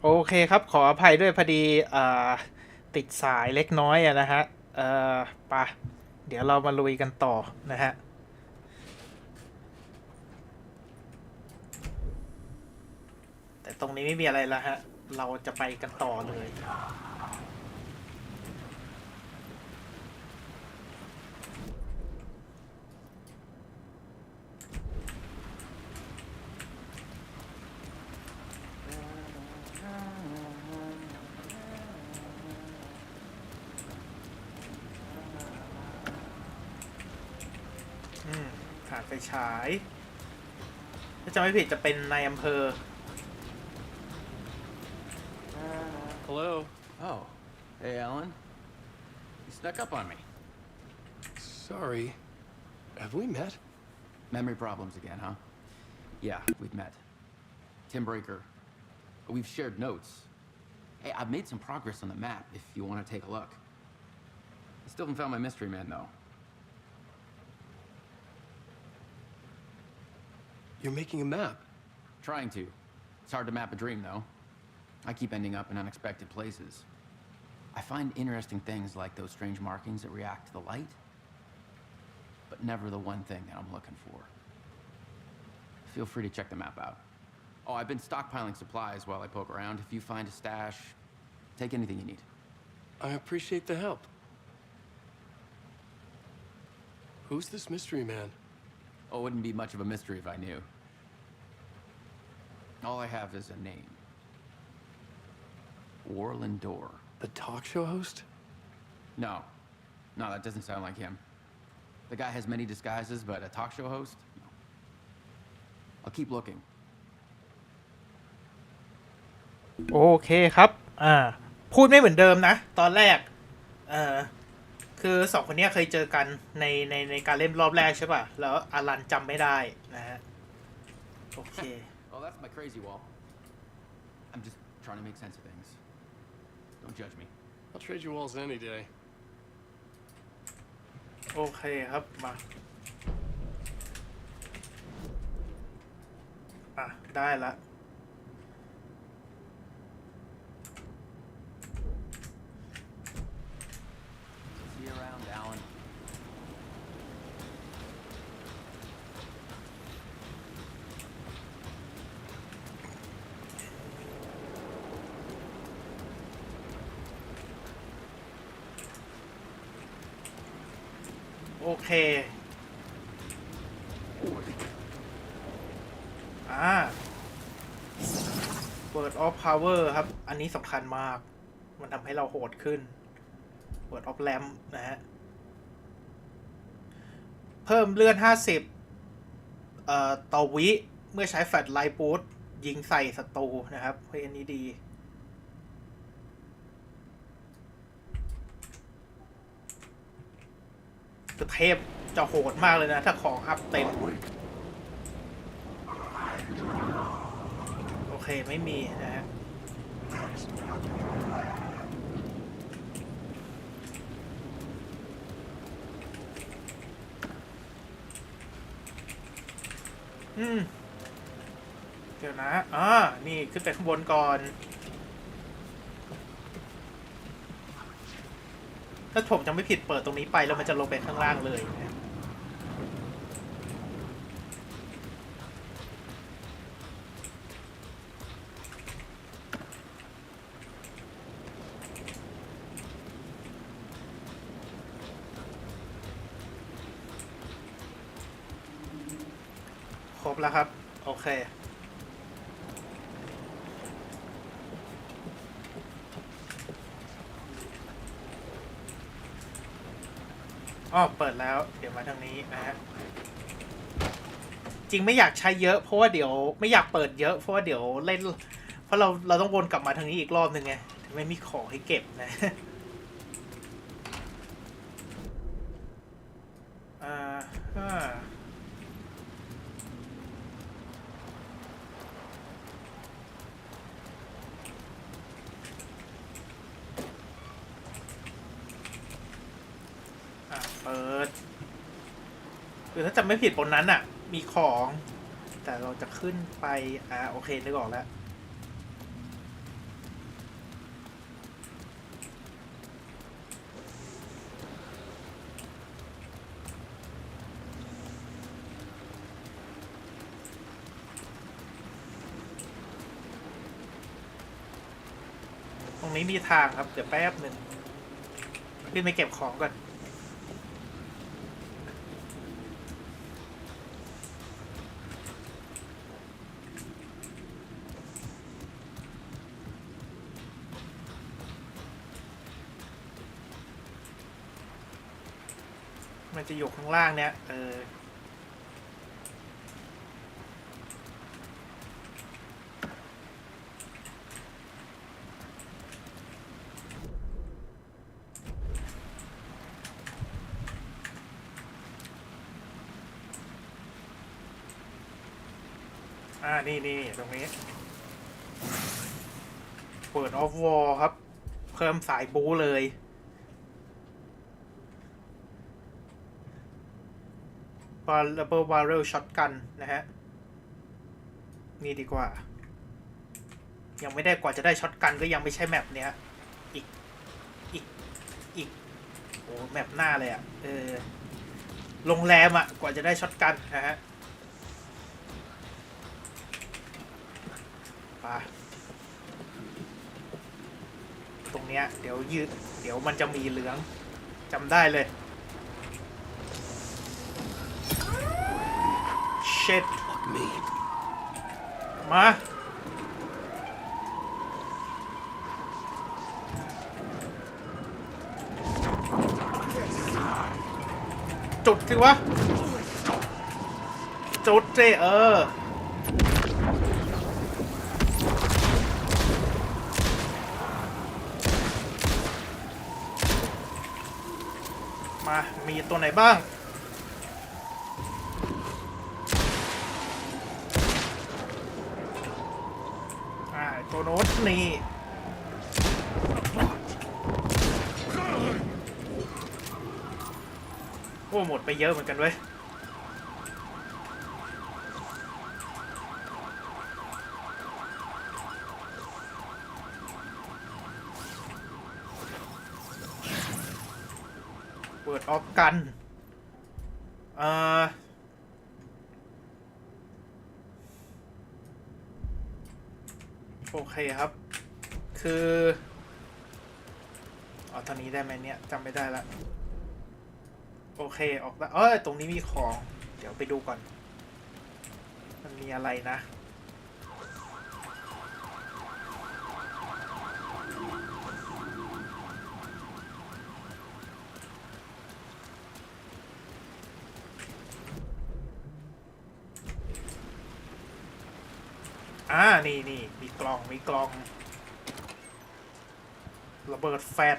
โอเคครับขออภัยด้วยพอดีติดสายเล็กน้อยนะฮะไปเดี๋ยวเรามาลุยกันต่อนะฮะแต่ตรงนี้ไม่มีอะไรแล้วฮะเราจะไปกันต่อเลยผ่านไปฉายถ้าจำไม่ผิดจะเป็นนายอำเภอ Hello. Oh, hey, Alan. You snuck up on me. Sorry. Have we met? Memory problems again, huh? Yeah, we've met. Tim Breaker. We've shared notes. Hey, I've made some progress on the map if you want to take a look. I still haven't found my mystery man, though. You're making a map? Trying to. It's hard to map a dream, though. I keep ending up in unexpected places. I find interesting things like those strange markings that react to the light, but never the one thing that I'm looking for. Feel free to check the map out. Oh, I've been stockpiling supplies while I poke around. If you find a stash, take anything you need. I appreciate the help. Who's this mystery man? Oh, it wouldn't be much of a mystery if I knew. All I have is a name. Warland Dorr. The talk show host? No. No, that doesn't sound like him. The guy has many disguises, but a talk show host? No. I'll keep looking. โอเคครับพูดไม่เหมือนเดิมนะตอนแรกคือสองคนนี้เคยเจอกันในการเล่นรอบแรกใช่ป่ะแล้วอารันจำไม่ได้นะฮะโอเค Oh, that's my crazy wall. I'm just trying to make sense of things. Don't judge me. I'll trade you walls any day. โอเคครับมาได้ละ See you around, Alan. โอเคWord of Power ครับอันนี้สำคัญมากมันทำให้เราโหดขึ้น Word of Lamp นะฮะเพิ่มเลื่อน50ต่อวิเมื่อใช้แฟลชไลท์บูสต์ยิงใส่ศัตรูนะครับเฮ้ยอันนี้ดีคือเทพจะโหดมากเลยนะถ้าของอัพเต็มโอเคไม่มีนะฮะเดี๋ยวนะนี่ขึ้นไปข้างบนก่อนถ้าผมจำไม่ผิดเปิดตรงนี้ไปแล้วมันจะลงไปข้างล่างเลยนะครบแล้วครับโอเคเปิดแล้วเดี๋ยวมาทางนี้นะฮะจริงไม่อยากใช้เยอะเพราะว่าเดี๋ยวไม่อยากเปิดเยอะเพราะว่าเดี๋ยวเล่นเพราะเราต้องวนกลับมาทางนี้อีกรอบนึงไงไม่มีของให้เก็บนะเปิดคือถ้าจำไม่ผิดบนนั้นอ่ะมีของแต่เราจะขึ้นไปโอเคนึกออกแล้วตรงนี้มีทางครับเดี๋ยวแป๊บหนึ่งขึ้นไปเก็บของก่อนมันจะอยู่ข้างล่างเนี้ย นี่ตรงนี้เปิดออฟวอลครับเพิ่มสายบู๊เลยบาร์เรลช็อตกันนะฮะนี่ดีกว่ายังไม่ได้กว่าจะได้ช็อตกันก็ยังไม่ใช่แมปเนี้ยอีกโอ้แมปหน้าเลยอ่ะโรงแรมอ่ะกว่าจะได้ช็อตกันนะฮะตรงเนี้ยเดี๋ยวมันจะมีเหลืองจำได้เลยเช็ดมาจุดสิวะจุดสิมามีตัวไหนบ้างตัวโน้ตนี่โอ้หมดไปเยอะเหมือนกันเว้ยเปิดออฟกันโอเคครับคือตอนนี้ได้ไหมเนี่ยจำไม่ได้ละโอเคออกแล้วตรงนี้มีของเดี๋ยวไปดูก่อนมันมีอะไรนะนี่มีกล่องระเบิดแฟต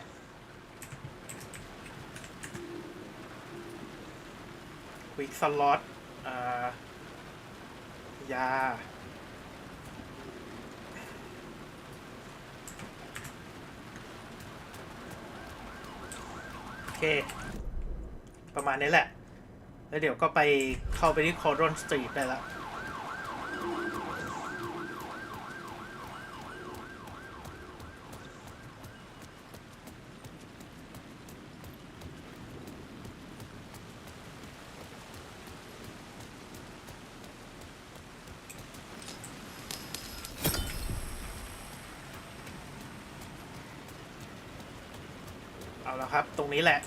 ควิกสล็อตยาโอเคประมาณนี้แหละแล้วเดี๋ยวก็เข้าไปที่คอร์ดอนสตรีทได้ละเอาละครับตรงนี้แหละ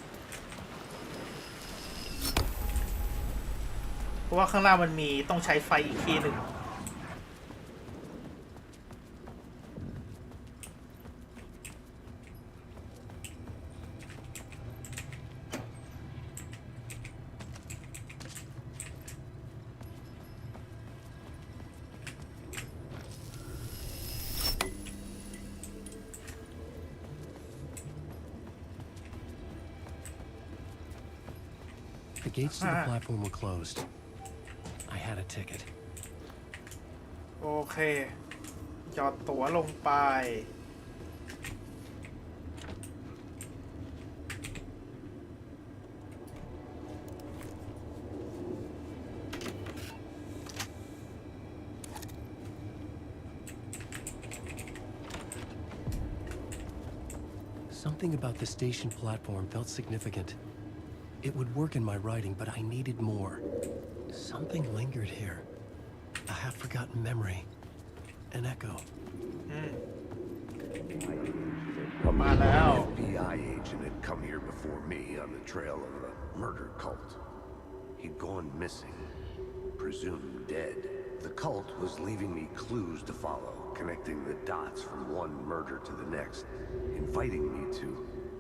เพราะว่าข้างล่างมันมีต้องใช้ไฟอีกทีหนึ่งThe gates to the platform were closed. I had a ticket. โอเคหยอดตั๋วลงไป Something about the station platform felt significant. It would work in my writing, but I needed more. Something lingered here. A half-forgotten memory. An echo. A FBI agent had come here before me on the trail of a murder cult. He'd gone missing, presumed dead. The cult was leaving me clues to follow, connecting the dots from one murder to the next, inviting me to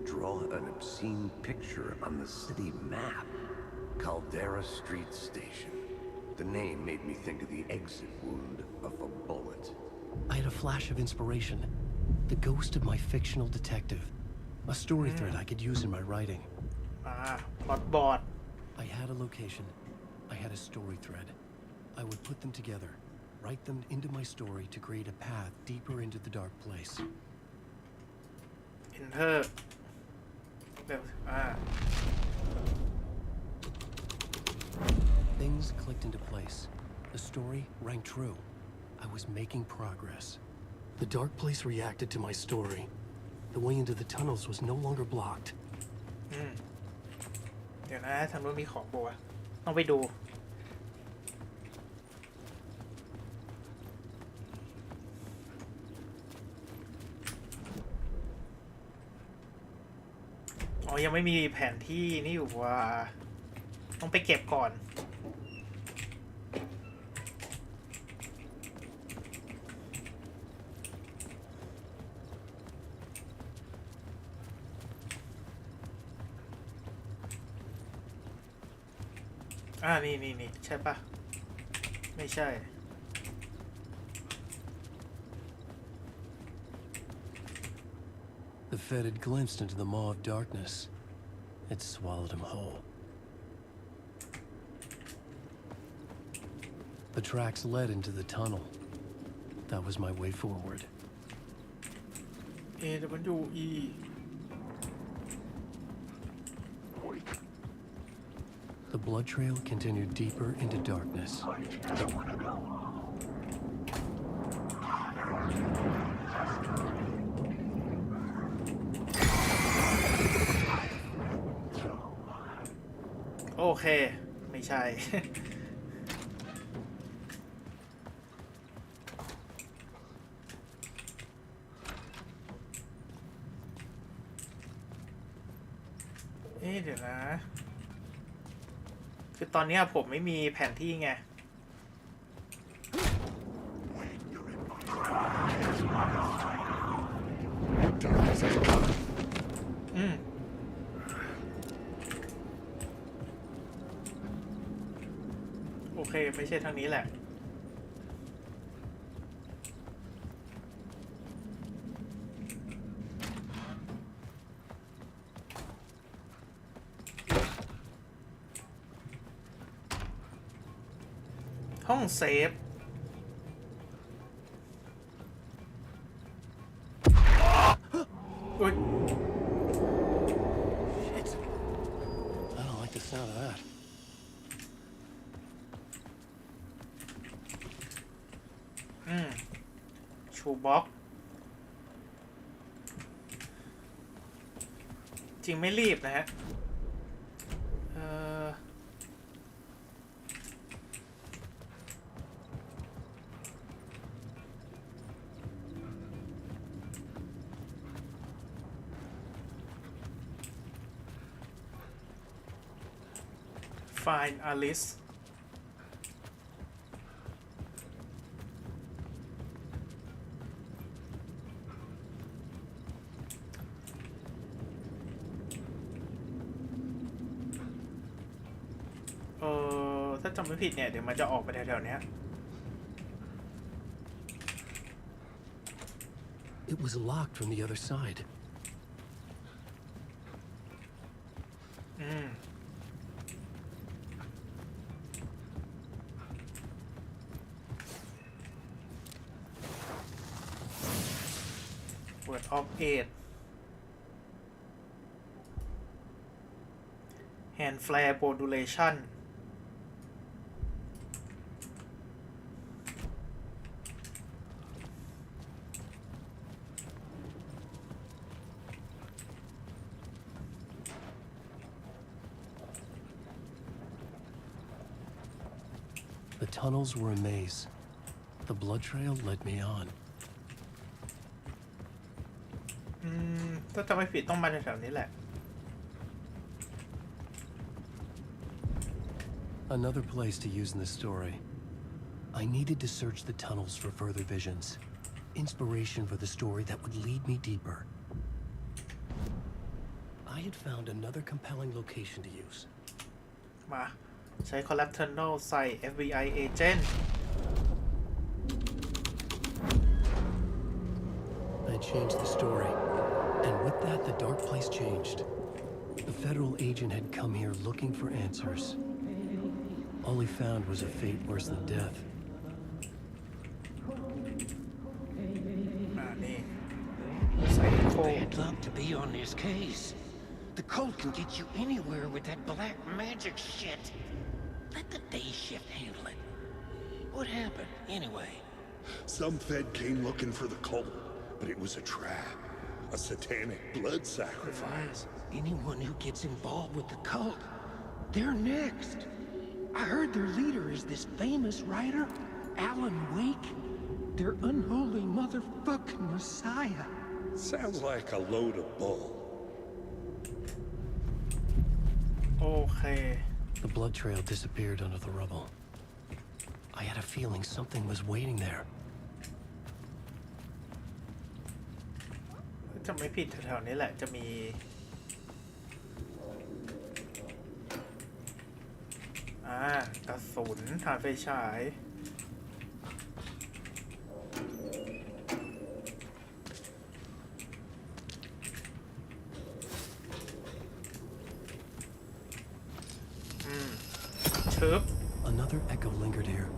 draw an obscene picture on the city map. Caldera Street Station. The name made me think of the exit wound of a bullet. I had a flash of inspiration. The ghost of my fictional detective. A story thread I could use in my writing. Plotboard. I had a location. I had a story thread. I would put them together. write them into my story to create a path deeper into the dark place. Enter เดี๋ยวThings clicked into place. The story rang true. I was making progress. The dark place reacted to my story. The way into the tunnels was no longer blocked. เดี๋ยวนะทางนู้นมีของบัวต้องไปดูอ๋อยังไม่มีแผนที่นี่อยู่ว่าต้องไปเก็บก่อนนี่ใช่ปะไม่ใช่ The Fed had glimpsed into the maw of darkness. It swallowed him whole. The tracks led into the tunnel. That was my way forward. AWE The blood trail continued deeper into darkness. Okay ไม่ใช่ เดี๋ยวนะคือตอนนี้ผมไม่มีแผนที่ไงโอเคไม่ใช่ทางนี้แหละห้องเซฟอุ๊ย Shit. I don't like the sound of that. ชูบ็อกจริงไม่รีบนะฮะFind Alice ถ้าจำไม่ผิดเนี่ยเดี๋ยวมันจะออกไปแถวๆเนี้ย It was locked from the other side. Word of 8 Hand flare modulation The tunnels were a maze. The blood trail led me on. ถ้าจำไม่ผิดต้องมาแถวๆนี้แหละ Another place to use in the story. I needed to search the tunnels for further visions. Inspiration for the story that would lead me deeper. I had found another compelling location to use. มาใช้ collateral ใส่ FBI agent I changed the story. And with that, the dark place changed. The federal agent had come here looking for answers. All he found was a fate worse than death. be on this case. The cult can get you anywhere with that black magic shit. Let the day shift handle it. What happened, anyway? Some Fed came looking for the cult, but it was a trap. A satanic blood sacrifice. Anyone who gets involved with the cult, they're next. I heard their leader is this famous writer, Alan Wake. Their unholy motherfucking messiah. Sounds like a load of bull. โอเค The blood trail disappeared under the rubble. I had a feeling something was waiting there. จะไม่ผิดแถวๆนี้แหละจะมีกระสุนฐานไฟฉายAnother echo lingered here,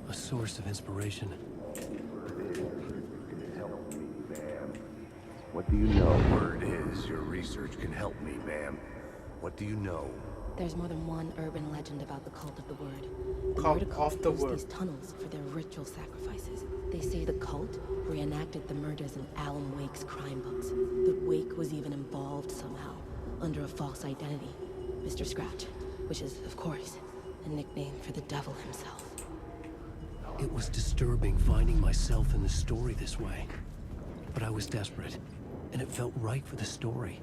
a source of inspiration. What do you know? Word is your research can help me, ma'am. What do you know? There's more than one urban legend about the Cult of the Word. The Cult Word of the used Word. these tunnels for their ritual sacrifices. They say the cult reenacted the murders in Alan Wake's crime books. But Wake was even involved somehow, under a false identity, Mr. Scratch, which is, of course, a nickname for the devil himself. It was disturbing finding myself in the story this way. But I was desperate, and it felt right for the story.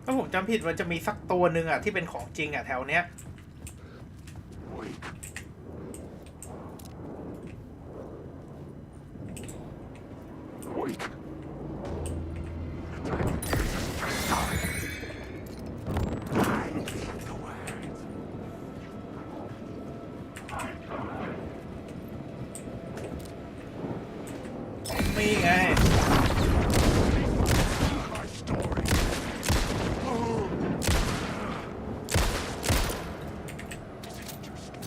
ถ้าผมจำผิดมันจะมีสักตัวหนึ่งที่เป็นของจริงแถวเนี้ยนี่ไง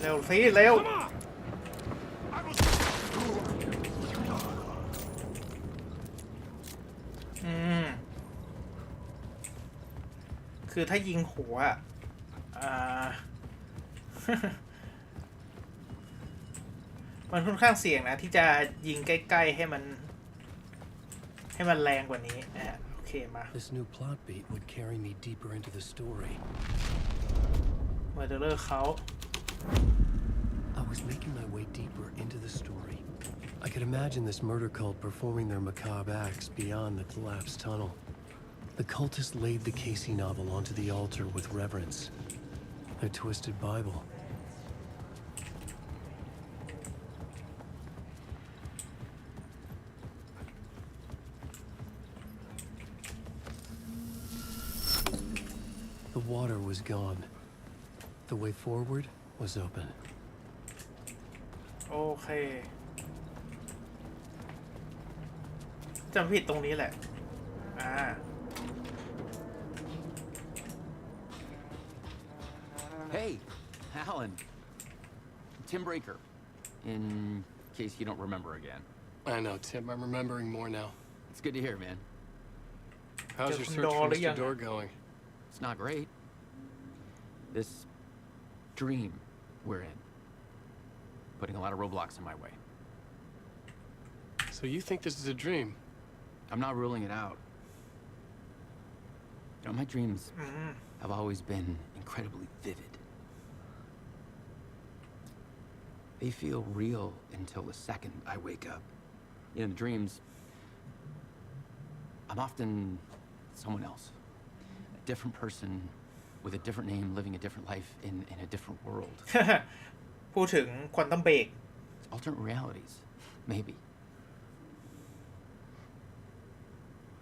เร็วสิเร็วคือถ้ายิงหัวมันค่อนข้างเสี่ยงนะที่จะยิงใกล้ๆให้มันแรงกว่านี้โอเคมา This new plot beat would carry me deeper into the story. เมอร์เดอร์เขา I was making my way deeper into the story. I could imagine this murder cult performing their macabre acts beyond the collapsed tunnel. The cultists laid the Casey novel onto the altar with reverence. Their twisted Bible. The water was gone. The way forward was open. โอเคจำผิดตรงนี้แหละHey, Alan. Tim Breaker. In case you don't remember again. I know, Tim. I'm remembering more now. It's good to hear, man. How's your search for Mr. Door going? It's not great. This dream we're in, putting a lot of roadblocks in my way. So you think this is a dream? I'm not ruling it out. You know, my dreams have always been incredibly vivid. They feel real until the second I wake up. In the dreams, I'm often someone else. A different person with a different name, living a different life in a different world. พูดถึงควอนตัมเบรก Alternate realities, maybe.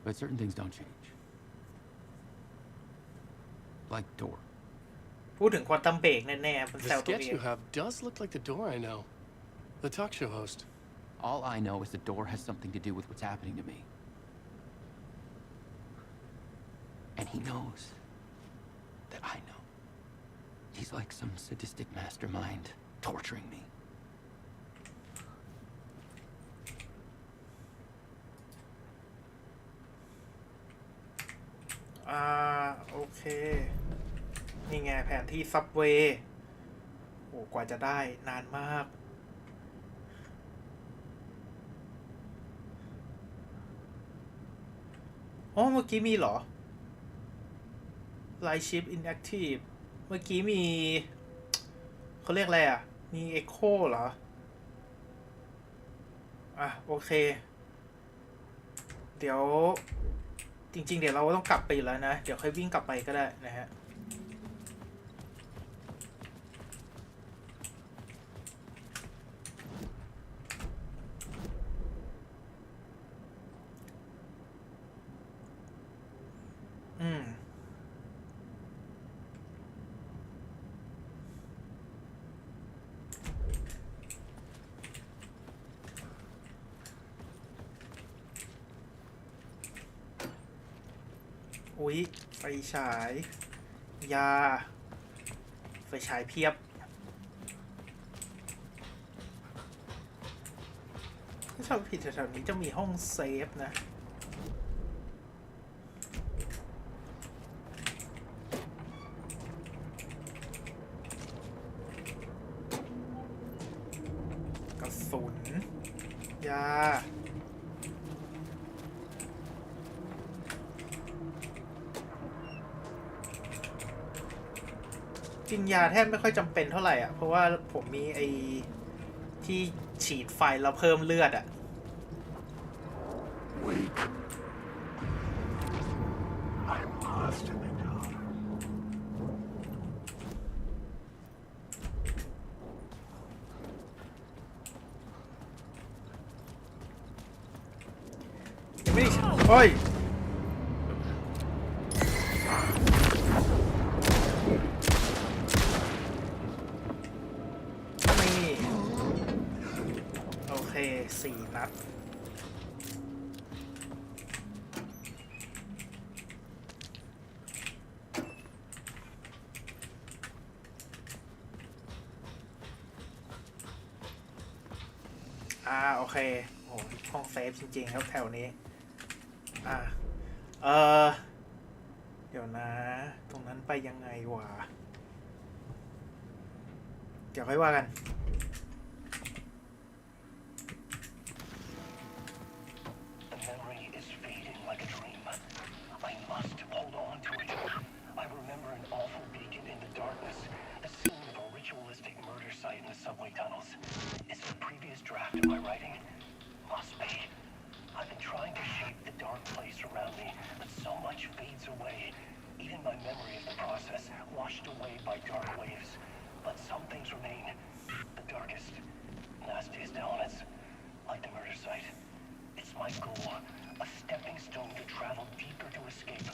But certain things don't change. Like door. พูดถึงควอนตัมเบรกแน่ๆมัน The แซวตัวเอ sketch ง you have does look like the door I know. The talk show host. All I know is the door has something to do with what's happening to me. And he knows that I know. He's like some sadistic mastermind torturing me. โอเคนี่ไงแผนที่ซับเวย์โอ้กว่าจะได้นานมากอ๋อเมื่อกี้มีเหรอ Light Ship Inactive เมื่อกี้มีเขาเรียกอะไรอ่ะมี Echo เหรอโอเคเดี๋ยวจริงๆเดี๋ยวเราต้องกลับไปอยู่แล้วนะเดี๋ยวค่อยวิ่งกลับไปก็ได้นะฮะอุ๊ยไฟฉายยาไฟฉายเพียบถ้าจำผิดแถวๆนี้จะมีห้องเซฟนะกระสุนยากินยาแทบไม่ค่อยจำเป็นเท่าไหร่อ่ะเพราะว่าผมมีไอ้ที่ฉีดไฟแล้วเพิ่มเลือดอ่ะยังไม่ได้โอ้ย4 นัดโอเคโอ้ห้องเซฟจริงๆครับแถวนี้เดี๋ยวนะตรงนั้นไปยังไงวะเดี๋ยวค่อยว่ากันsubway tunnels. Is it a previous draft of my writing? Must be. I've been trying to shape the dark place around me, but so much fades away. Even my memory of the process washed away by dark waves. But some things remain. The darkest, nastiest elements, like the murder site. It's my goal, a stepping stone to travel deeper to escape.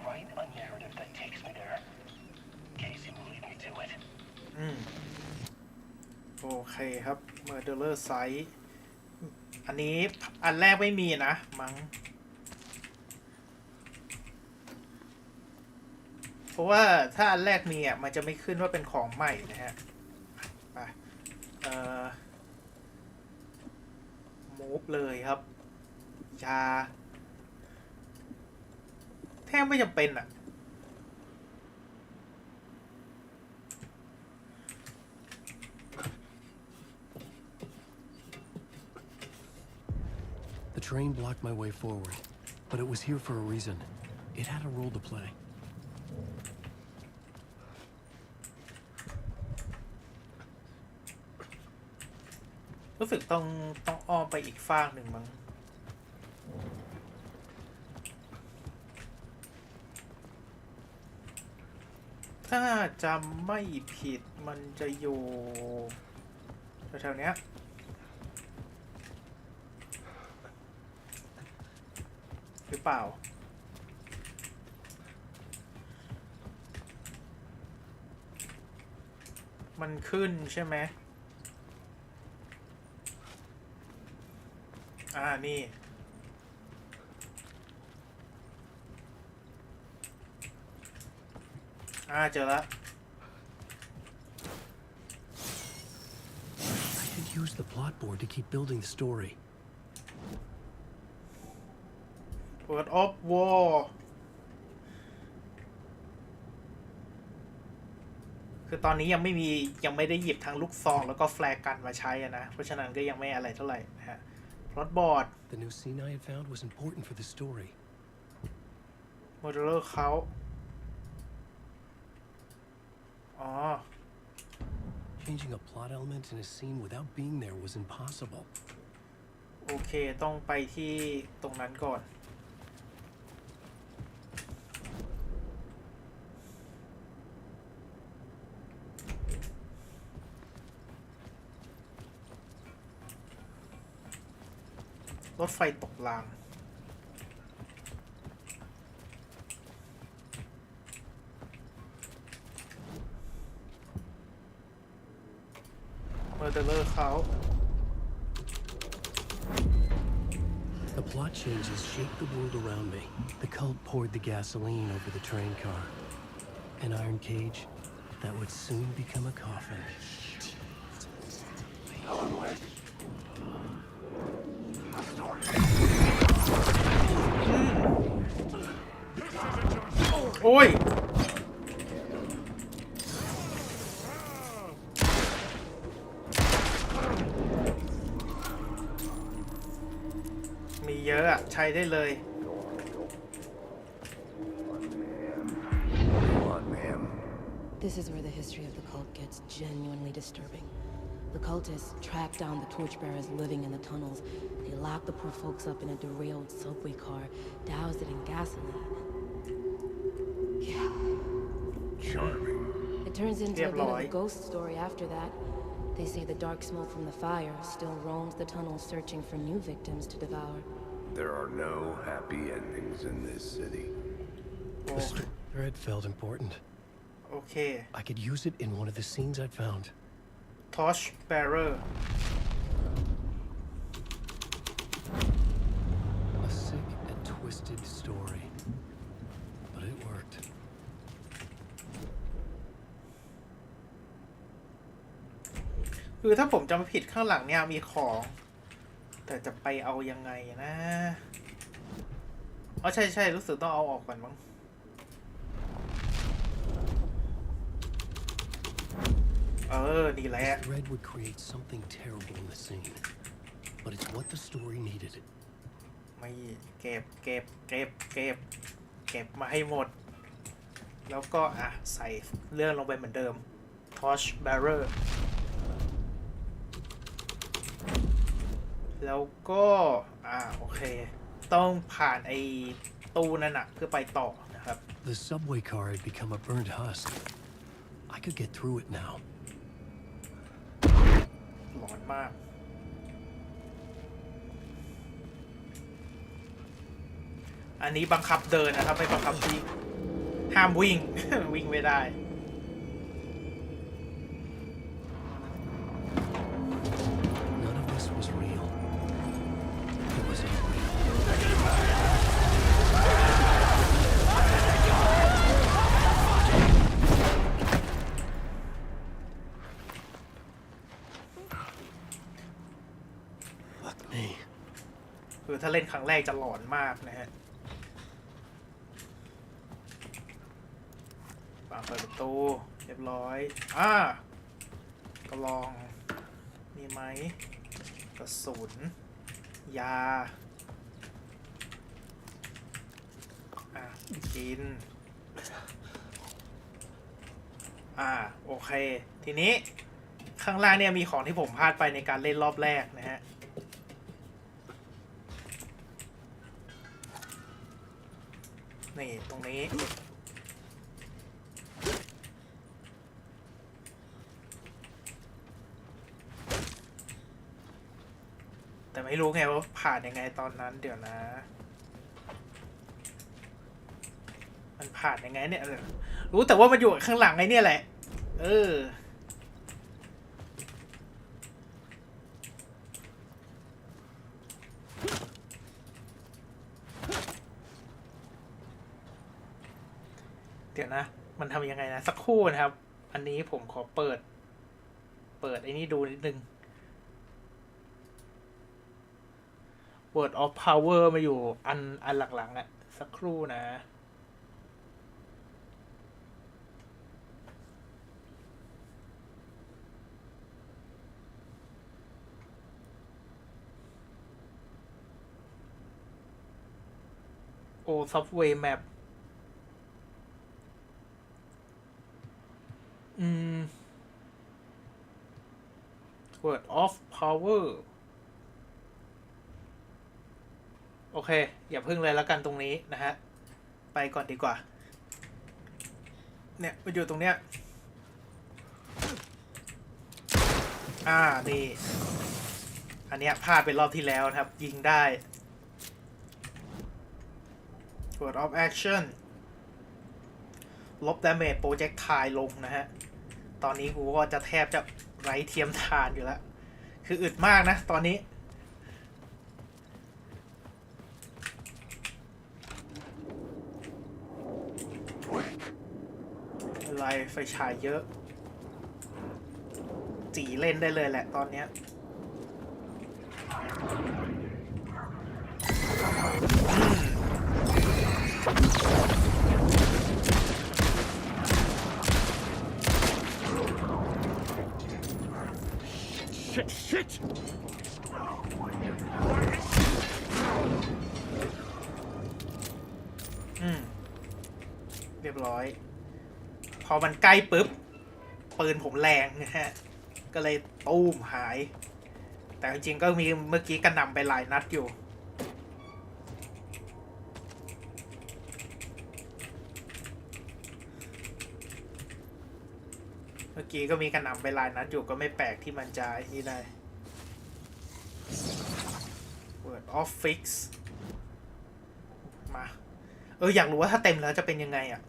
Write a narrative that takes me there. Casey will lead me to it. โอเคครับ Murderer Site อันนี้อันแรกไม่มีนะมั้งเพราะว่าถ้าอันแรกมีมันจะไม่ขึ้นว่าเป็นของใหม่นะฮะไปmove เลยครับยาแทบไม่จำเป็นThe train blocked my way forward, but it was here for a reason. It had a role to play. รู้สึกต้องอ้อมไปอีกฟากหนึ่งมั้งถ้าจำไม่ผิดมันจะอยู่แถวๆเนี้ยหรือเปล่ามันขึ้นใช่ไหมนี่เจอแล้ว use the plot board to keep building the story. Word of War คือตอนนี้ยังไม่ได้หยิบทั้งลูกซองแล้วก็แฟลร์กันมาใช้นะเพราะฉะนั้นก็ยังไม่อะไรเท่าไหร่นะฮะ plot board The new scene I had found was important for the story. โมเดลเลอร์เขาอ๋อ Changing a plot element in a scene without being there was impossible. โอเคต้องไปที่ตรงนั้นก่อนรถไฟตกรางเมอร์เดอร์เขา The plot changes shaped the world around me. The cult poured the gasoline over the train car. An iron cage that would soon become a coffin. Ôiมีเยอะอะใช้ได้เลย This is where the history of the cult gets genuinely disturbing. The cultists tracked down the torchbearers living in the tunnels. They locked the poor folks up in a derailed subway car, doused it in gasoline. Yeah. Charming. It turns into a bit of a ghost story after that. They say the dark smoke from the fire still roams the tunnels searching for new victims to devour. There are no happy endings in this city. The thread felt important. Okay. I could use it in one of the scenes I'd found. Torchbearer. A sick and twisted story. But it worked. คือถ้าผมจำไม่ผิดข้างหลังเนี่ยมีของ แต่จะไปเอายังไงนะอ๋อใช่รู้สึกต้องเอาออกก่อนมั้งนี่แหละ This thread would create something terrible in the scene, but it's what the story needed. ไม่เก็บมาให้หมด แล้วก็ใส่เรื่องลงไปเหมือนเดิม Torchbearer แล้วก็โอเคต้องผ่านไอ้ตู้นั่นน่ะเพื่อไปต่อนะครับ The subway car had become a burnt husk. I could get through it now. หลอนมากอันนี้บังคับเดินนะครับไม่บังคับวิ่งห้ามวิ่ง วิ่งไม่ได้ None of this was real. It was unreal. Fuck me. คือถ้าเล่นครั้งแรกจะหลอนมากนะฮะเปิดประตูเรียบร้อยกระลองมีไหมกระสุนยากินโอเคทีนี้ข้างล่างเนี่ยมีของที่ผมพลาดไปในการเล่นรอบแรกนะฮะนี่ตรงนี้แต่ไม่รู้ไงว่าผ่านยังไงตอนนั้นเดี๋ยวนะมันผ่านยังไงเนี่ยรู้แต่ว่ามันอยู่ข้างหลังไอ้เนี่ยแหละเดี๋ยวนะมันทำยังไงนะสักครู่นะครับอันนี้ผมขอเปิดไอ้นี่ดูนิดนึง Word of Power มาอยู่อันหลังๆอะสักครู่นะโอ้ Subway Map Word of Power โอเคอย่าพึ่งเลยแล้วกันตรงนี้นะฮะไปก่อนดีกว่าเนี่ยมาอยู่ตรงเนี้ยนี่อันเนี้ยพลาดไปรอบที่แล้วนะครับยิงได้ Word of Action ลบ Damage Projectile ลงนะฮะตอนนี้กูก็จะแทบจะไร้เทียมทานอยู่แล้วคืออึดมากนะตอนนี้อะไรไฟฉายเยอะจีเล่นได้เลยแหละตอนเนี้ยShit! เรียบร้อยพอมันใกล้ปุ๊บปืนผมแรงนะฮะก็เลยตูมหายแต่จริงๆก็มีเมื่อกี้กระหน่ำไปหลายนัดอยู่เมื่อกี้ก็มีกระหน่ำไปหลายนัดอยู่ก็ไม่แปลกที่มันจะนี่ได้ Word of Fix มาอยากรู้ว่าถ้าเต็มแล้วจะเป็นยังไงอ่ะ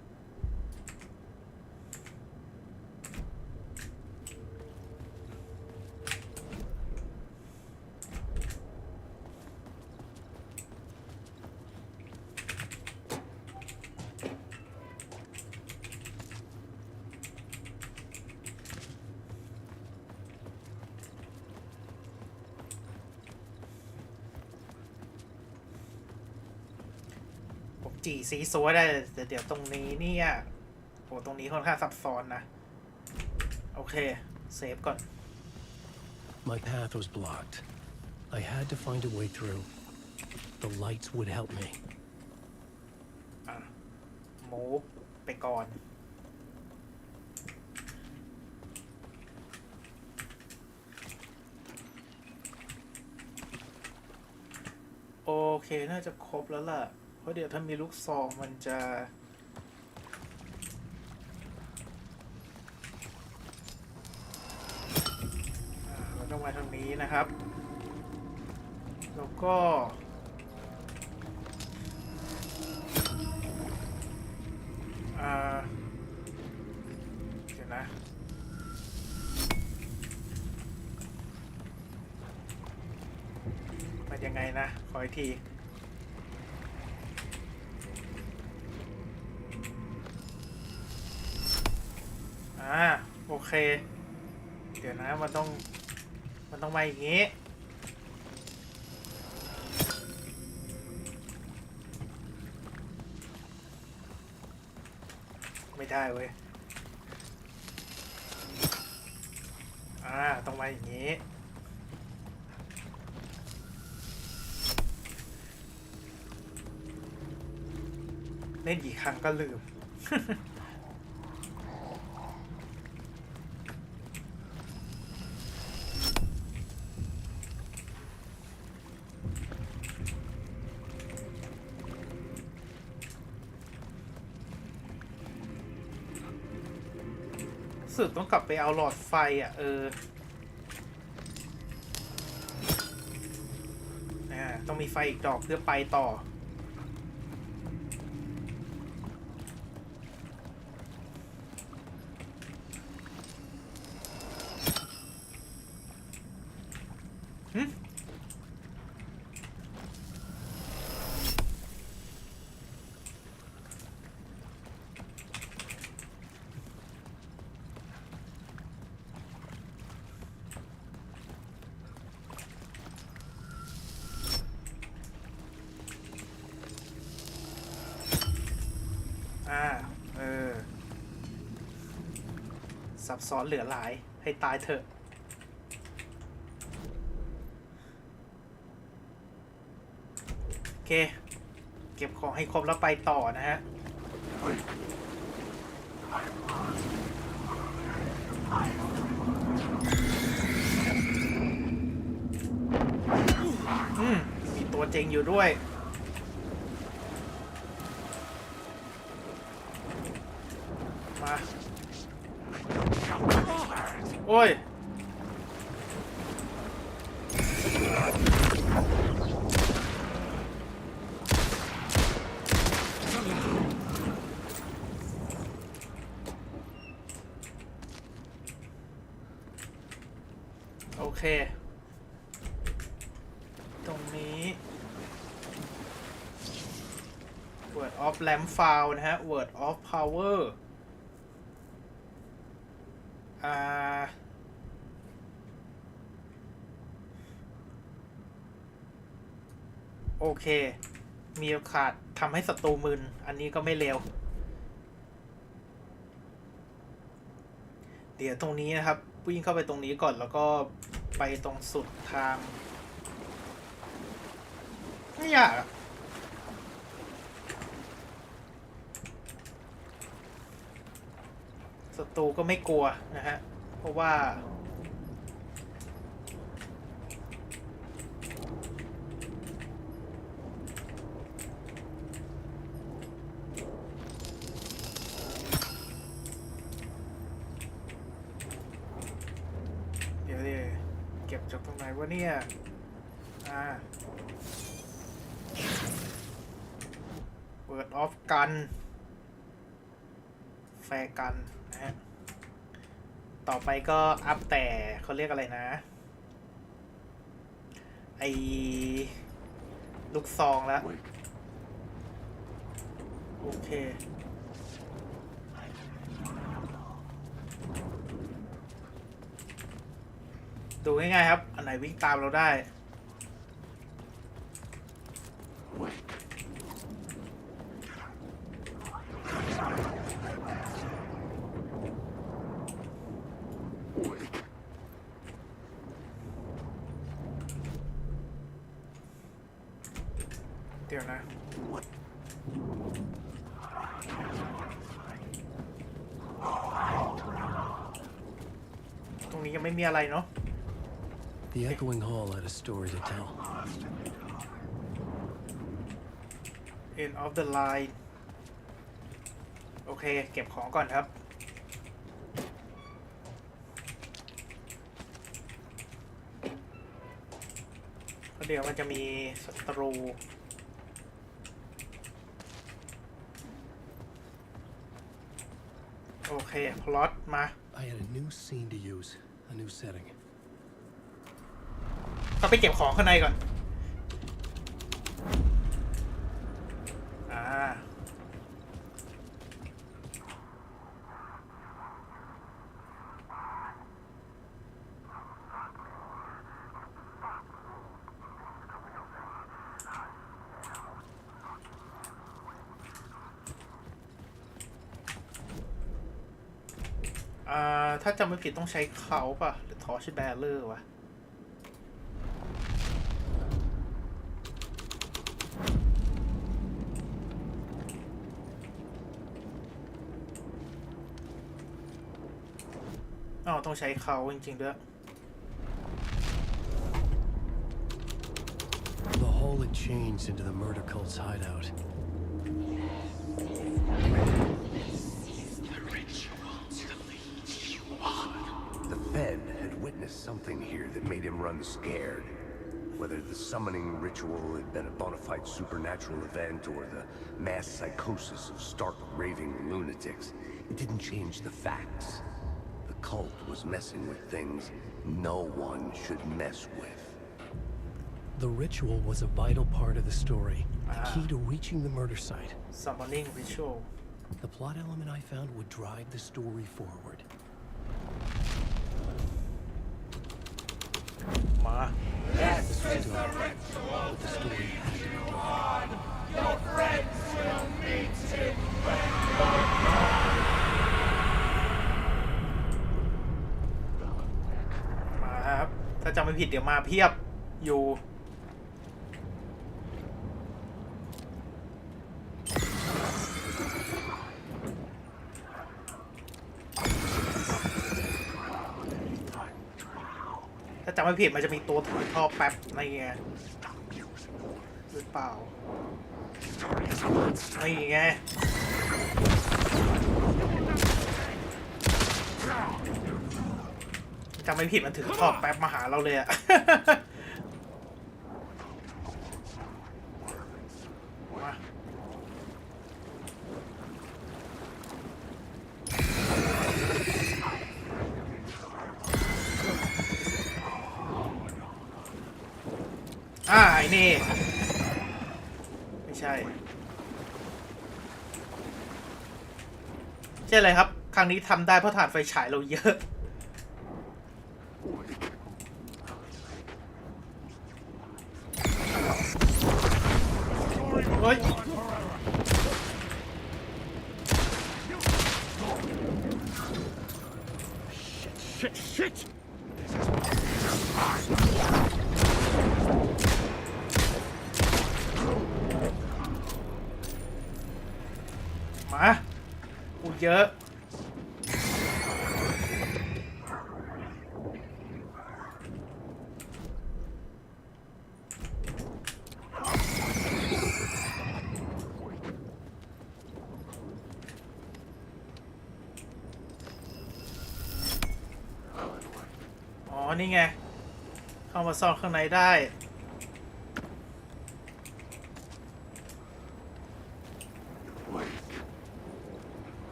จีซีซัวได้แต่เดี๋ยวตรงนี้เนี่ยโหตรงนี้ค่อนข้างซับซ้อนนะโอเคเซฟก่อน My path was blocked. I had to find a way through. The lights would help me. มูฟไปก่อนโอเคน่าจะครบแล้วล่ะเพราะเดี๋ยวถ้ามีลูกซองมันจะเราต้องมาทางนี้นะครับแล้วก็เดี๋ยวนะมันยังไงนะขออีกทีโอเคเดี๋ยวนะมันต้องมาอย่างงี้ไม่ได้เว้ยต้องมาอย่างงี้เล่นกี่ครั้งก็ลืม สึกต้องกลับไปเอาหลอดไฟต้องมีไฟอีกดอกเพื่อไปต่อ ซับซ้อนเหลือหลายให้ตายเถอะโอเคเก็บของให้ครบแล้วไปต่อนะฮะมีตัวเจงอยู่ด้วยมาโอ้ยโอเคตรงนี้ Word of Lamp Found นะฮะ Word of Power โอเคมีโอกาสทำให้ศัตรูมึนอันนี้ก็ไม่เลวเดี๋ยวตรงนี้นะครับวิ่งเข้าไปตรงนี้ก่อนแล้วก็ไปตรงสุดทางไม่ยากอะศัตรูก็ไม่กลัวนะฮะเพราะว่าเดี๋ยวเก็บจากตรงไหนวะเนี่ยWord of Gun แฟร์กันนะฮะต่อไปก็อัพแต่เขาเรียกอะไรนะไอลูกซองแล้วโอเคดูง่ายๆครับอันไหนวิ่งตามเราได้เดี๋ยวนะตรงนี้ยังไม่มีอะไรเนาะ The echoing hall had a story to tell. End of the line โอเคเก็บของก่อนครับเดี๋ยวมันจะมีศัตรูโอเคพล็อตมา I had a new scene to use, a new setting. ก็ไปเก็บของข้างในก่อนถ้าจำไม่ผิดต้องใช้เขาป่ะหรือทอร์ชแบลเลอร์วะต้องใช้เขาจริงๆด้วย The hall had changed into the murder cult's hideout. The Fed had witnessed something here that made him run scared. Whether the summoning ritual had been a bona fide supernatural event or the mass psychosis of stark raving lunatics, it didn't change the facts. The cult was messing with things no one should mess with. The ritual was a vital part of the story, the key to reaching the murder site. Summoning ritual. The plot element I found would drive the story forward. มา This was dark, but the story had to be told. Your friends will meet him when ถ้าจำไม่ผิดเดี๋ยวมาเพียบอยู่ถ้าจำไม่ผิดมันจะมีตัวถือท่อแป๊บอะไรเงี้ยหรือเปล่านี่ไงจำไม่ผิดมันถือท่อแป๊บมาหาเราเลยอะ ไอ้นี่ไม่ใช่ใช่เลยครับครั้งนี้ทำได้เพราะถ่านไฟฉายเราเยอะโอ้ยมากูเยอะอ๋อนี่ไงเข้ามาซ่อนข้างในได้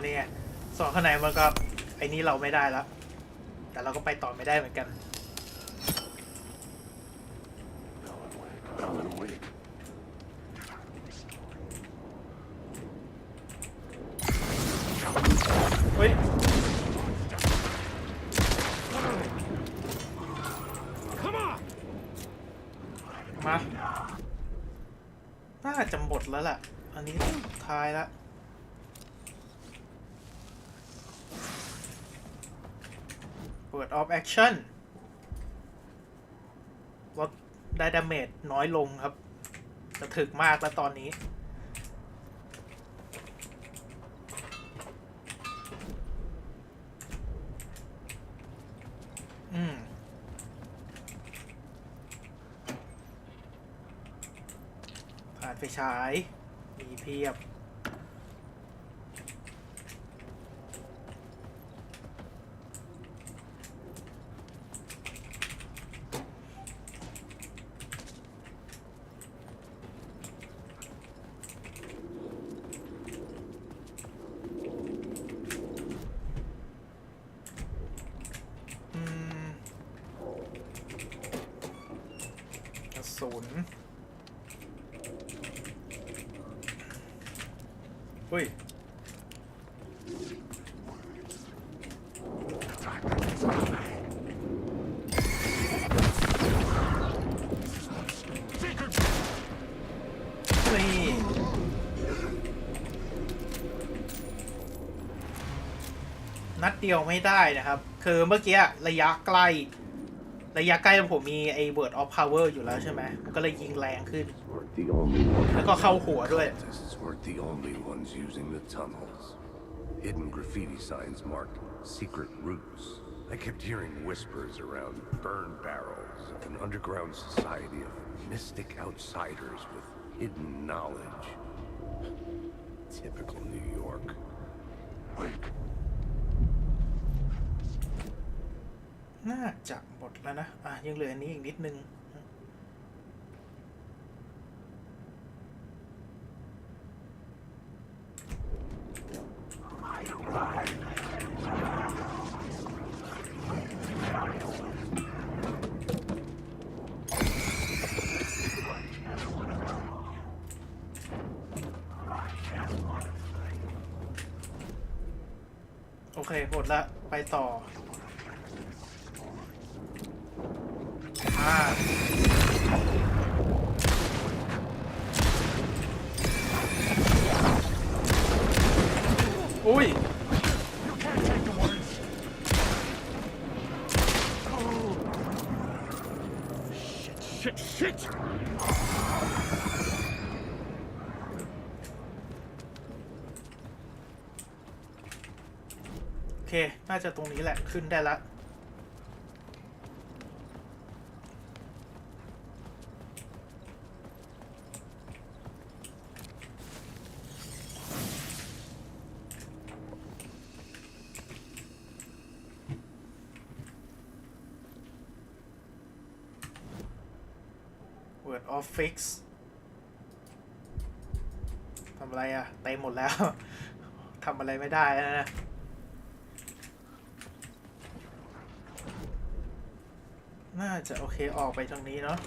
นี่ไงสองข้างในมันก็ไอ้นี้เราไม่ได้แล้วแต่เราก็ไปต่อไม่ได้เหมือนกันเฮ้ยมาน่าจะหมดแล้วล่ะอันนี้สุดท้ายแล้วWord of Action ลดได้ดาเมจน้อยลงครับจะถึกมากแล้วตอนนี้ผ่านไปฉายมีเพียบศูนย์เฮ้ยนัดเดียวไม่ได้นะครับคือเมื่อกี้ระยะใกล้ผมมีไอ้ Word of Power อยู่แล้วใช่ไหมมันก็เลยยิงแรงขึ้นแล้วก็เข้าหัวด้วย weren't the only ones using the tunnels. Hidden graffiti signs marked secret routes. I kept hearing whispers around burn barrels of an underground society of mystic outsiders with hidden knowledge. Typical New York.น่าจะหมดแล้วนะยังเหลืออันนี้อีกนิดนึงโอเคหมดละไปต่อ อุ้ย You can't take the words. Shit. โอเค น่าจะตรงนี้แหละ ขึ้นได้ละ Word of Fix ทำอะไรอะเต็มหมดแล้ว ทำอะไรไม่ได้แล้วนะ น่าจะโอเคออกไปทางนี้เนาะ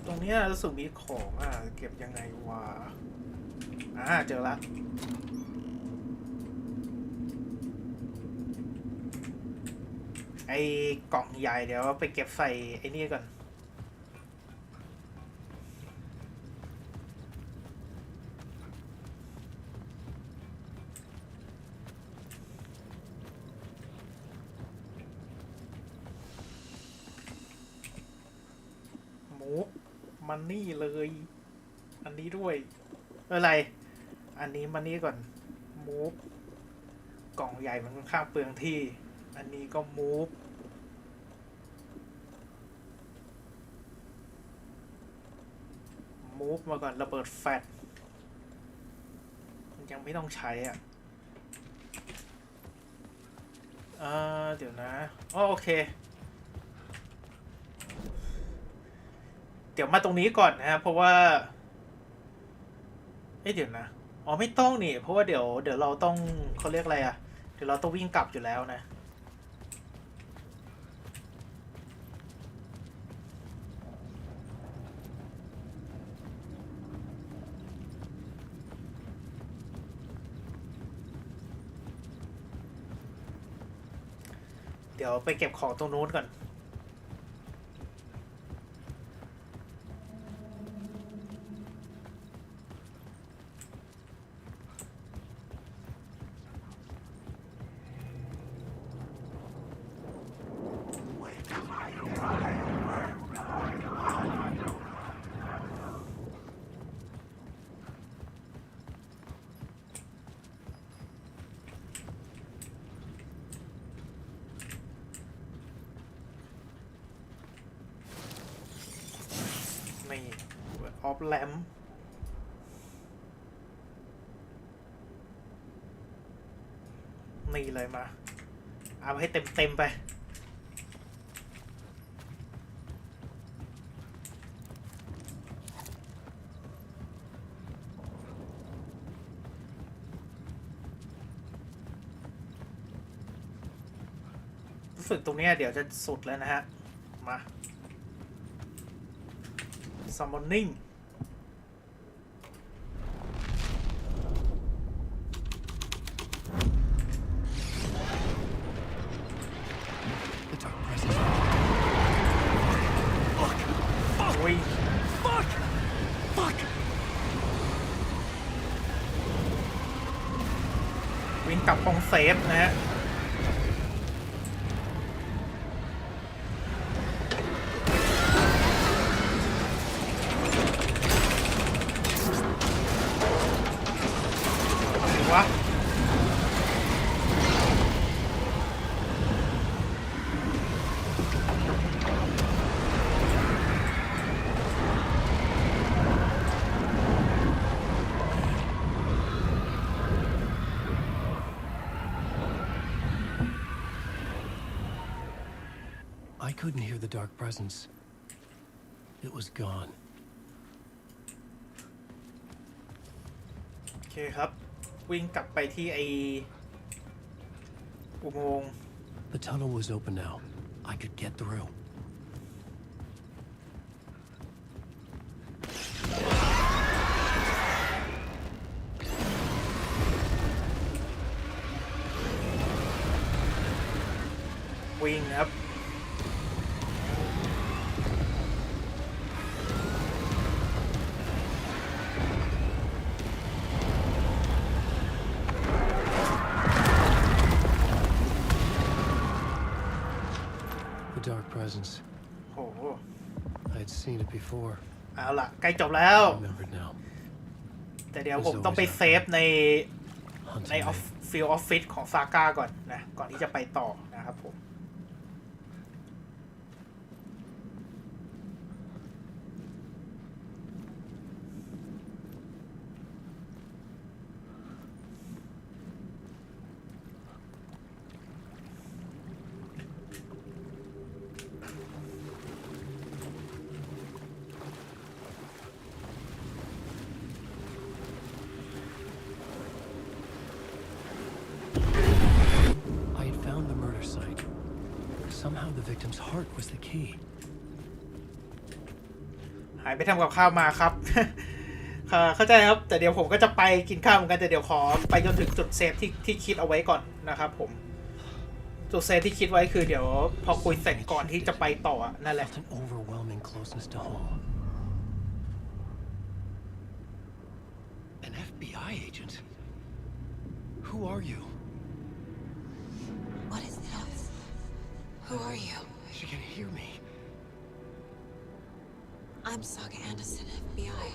ตรงนี้รู้สึกมีของอ่ะ เก็บยังไงวะเจอละไอ้กล่องใหญ่เดี๋ยวไปเก็บใส่ไอ้นี่ก่อนหมูมันนี่เลยอันนี้ด้วยอะไรอันนี้มันนี่ก่อนมูฟกล่องใหญ่มันค่อนข้างเปลืองที่อันนี้ก็มูฟมาก่อนระเบิดแฟลชยังไม่ต้องใช้อ่ะเดี๋ยวนะโอเคเดี๋ยวมาตรงนี้ก่อนนะครับเพราะว่าเดี๋ยวนะไม่ต้องนี่เพราะว่าเดี๋ยวเราต้องเขาเรียกอะไรอ่ะเดี๋ยวเราต้องวิ่งกลับอยู่แล้วนะเดี๋ยวไปเก็บของตรงนู้นก่อนนี่ออฟแลมนี่เลยมาเอาให้เต็มไปรู้สึกตรงนี้เดี๋ยวจะสุดแล้วนะฮะมา Summoningวิ่งกลับห้องเซฟนะฮะI couldn't hear the dark presence. It was gone. โอเคครับวิ่งกลับไปที่ไออุโมงค์ The tunnel was open now. I could get through. วิ่งครับ The dark presence. โอ้โห I had seen it before. เอาล่ะใกล้จบแล้ว Remembered now. แต่เดี๋ยวผมต้องไปเซฟในฟิลออฟฟิศของซาก้าก่อนนะก่อนที่จะไปต่อนะครับผมSomehow the victim's heart was the key. หายไปทำกับข้าวมาครับ เข้าใจครับแต่เดี๋ยวผมก็จะไปกินข้าวเหมือนกันแต่เดี๋ยวขอไปจนถึงจุดเซฟที่คิดเอาไว้ก่อนนะครับผมจุดเซฟที่คิดไว้คือเดี๋ยวพอคุยเสร็จก่อนที่จะไปต่อนั่นแหละ An overwhelming closeness to home. An FBI agent? Who are you? What is this? Who are you? She can hear me. I'm Saga Anderson, FBI.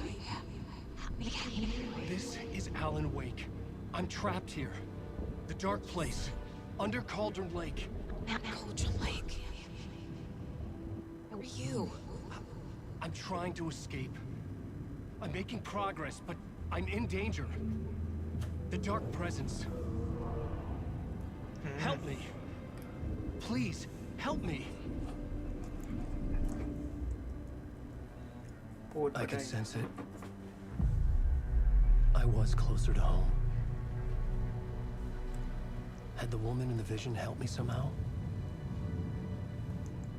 This is Alan Wake. I'm trapped here. The dark place. Under Cauldron Lake. Cauldron Lake. Who are you? I'm trying to escape. I'm making progress, but I'm in danger. The dark presence. Help me. Please, help me. I could sense it. I was closer to home. Had the woman in the vision helped me somehow?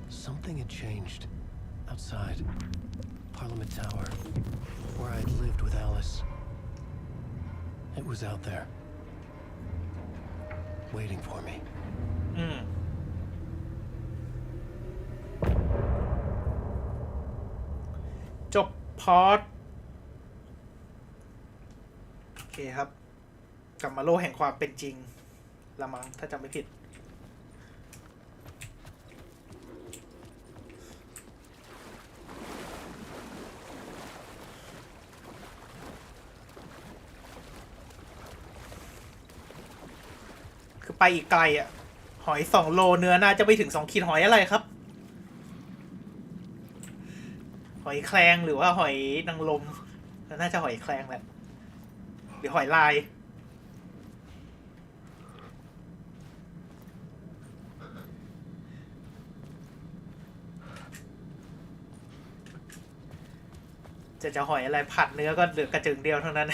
Something had changed. Outside. Parliament Tower. Where I had lived with Alice. It was out there. Waiting for me. จบพอร์ตโอเคครับกลับมาโลกแห่งความเป็นจริงละมั้งถ้าจำไม่ผิดคือไปอีกไกลอ่ะหอย2 โลเนื้อน่าจะไม่ถึง2 ขีดหอยอะไรครับหอยแครงหรือว่าหอยนางรมน่าจะหอยแครงแหละหรือหอยลายจะหอยอะไรผัดเนื้อก็เหลือกระจึงเดียวเท่านั้น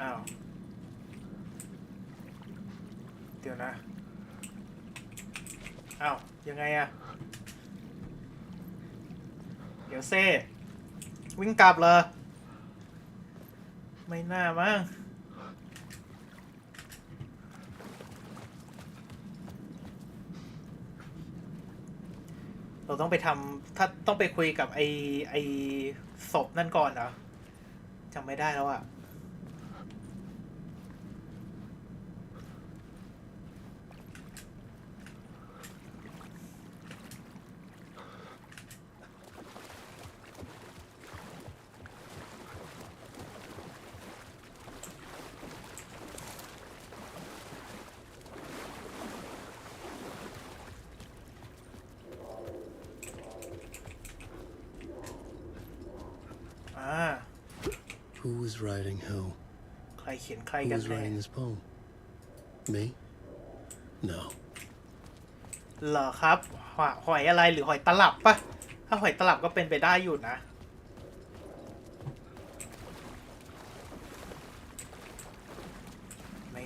อ้าวเดี๋ยวนะอ้าวยังไงอะเดี๋ยวเซ่วิ่งกลับเลยไม่น่ามั้งเราต้องไปทำถ้าต้องไปคุยกับไอศพนั่นก่อนเหรอจำไม่ได้แล้วอะWho was writing who? ใครเขียนใคร Who กัน was แน่ writing this poem? Me? No. เหรอครับหอยอะไรหรือหอยตลับปะถ้าหอยตลับก็เป็นไปได้อยู่นะไม่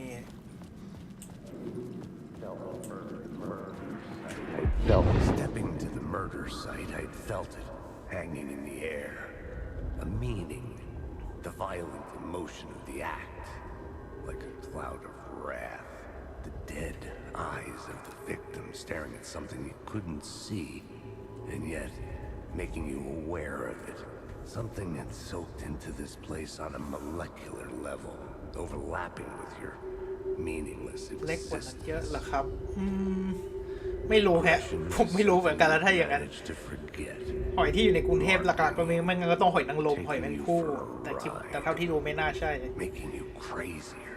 Stepping to the murder site, I'd felt it hanging in the air. A meaning, the violent emotion of the act, like a cloud of wrath. The dead eyes of the victim staring at something you couldn't see, and yet making you aware of it. Something had soaked into this place on a molecular level, overlapping with your meaningless เล็กกว่านั้น existence. เยอะเหรอครับไม่รู้แฮะผมไม่รู้เหมือนกันแล้วถ้าอย่างนั้น Managed to forget. หอยที่อยู่ในกรุงเทพหลักๆก็ไม่งั้นก็ต้องหอยนางรมหอยแมงภู่แต่เท่าที่ดูไม่น่าใช่ Making you crazier.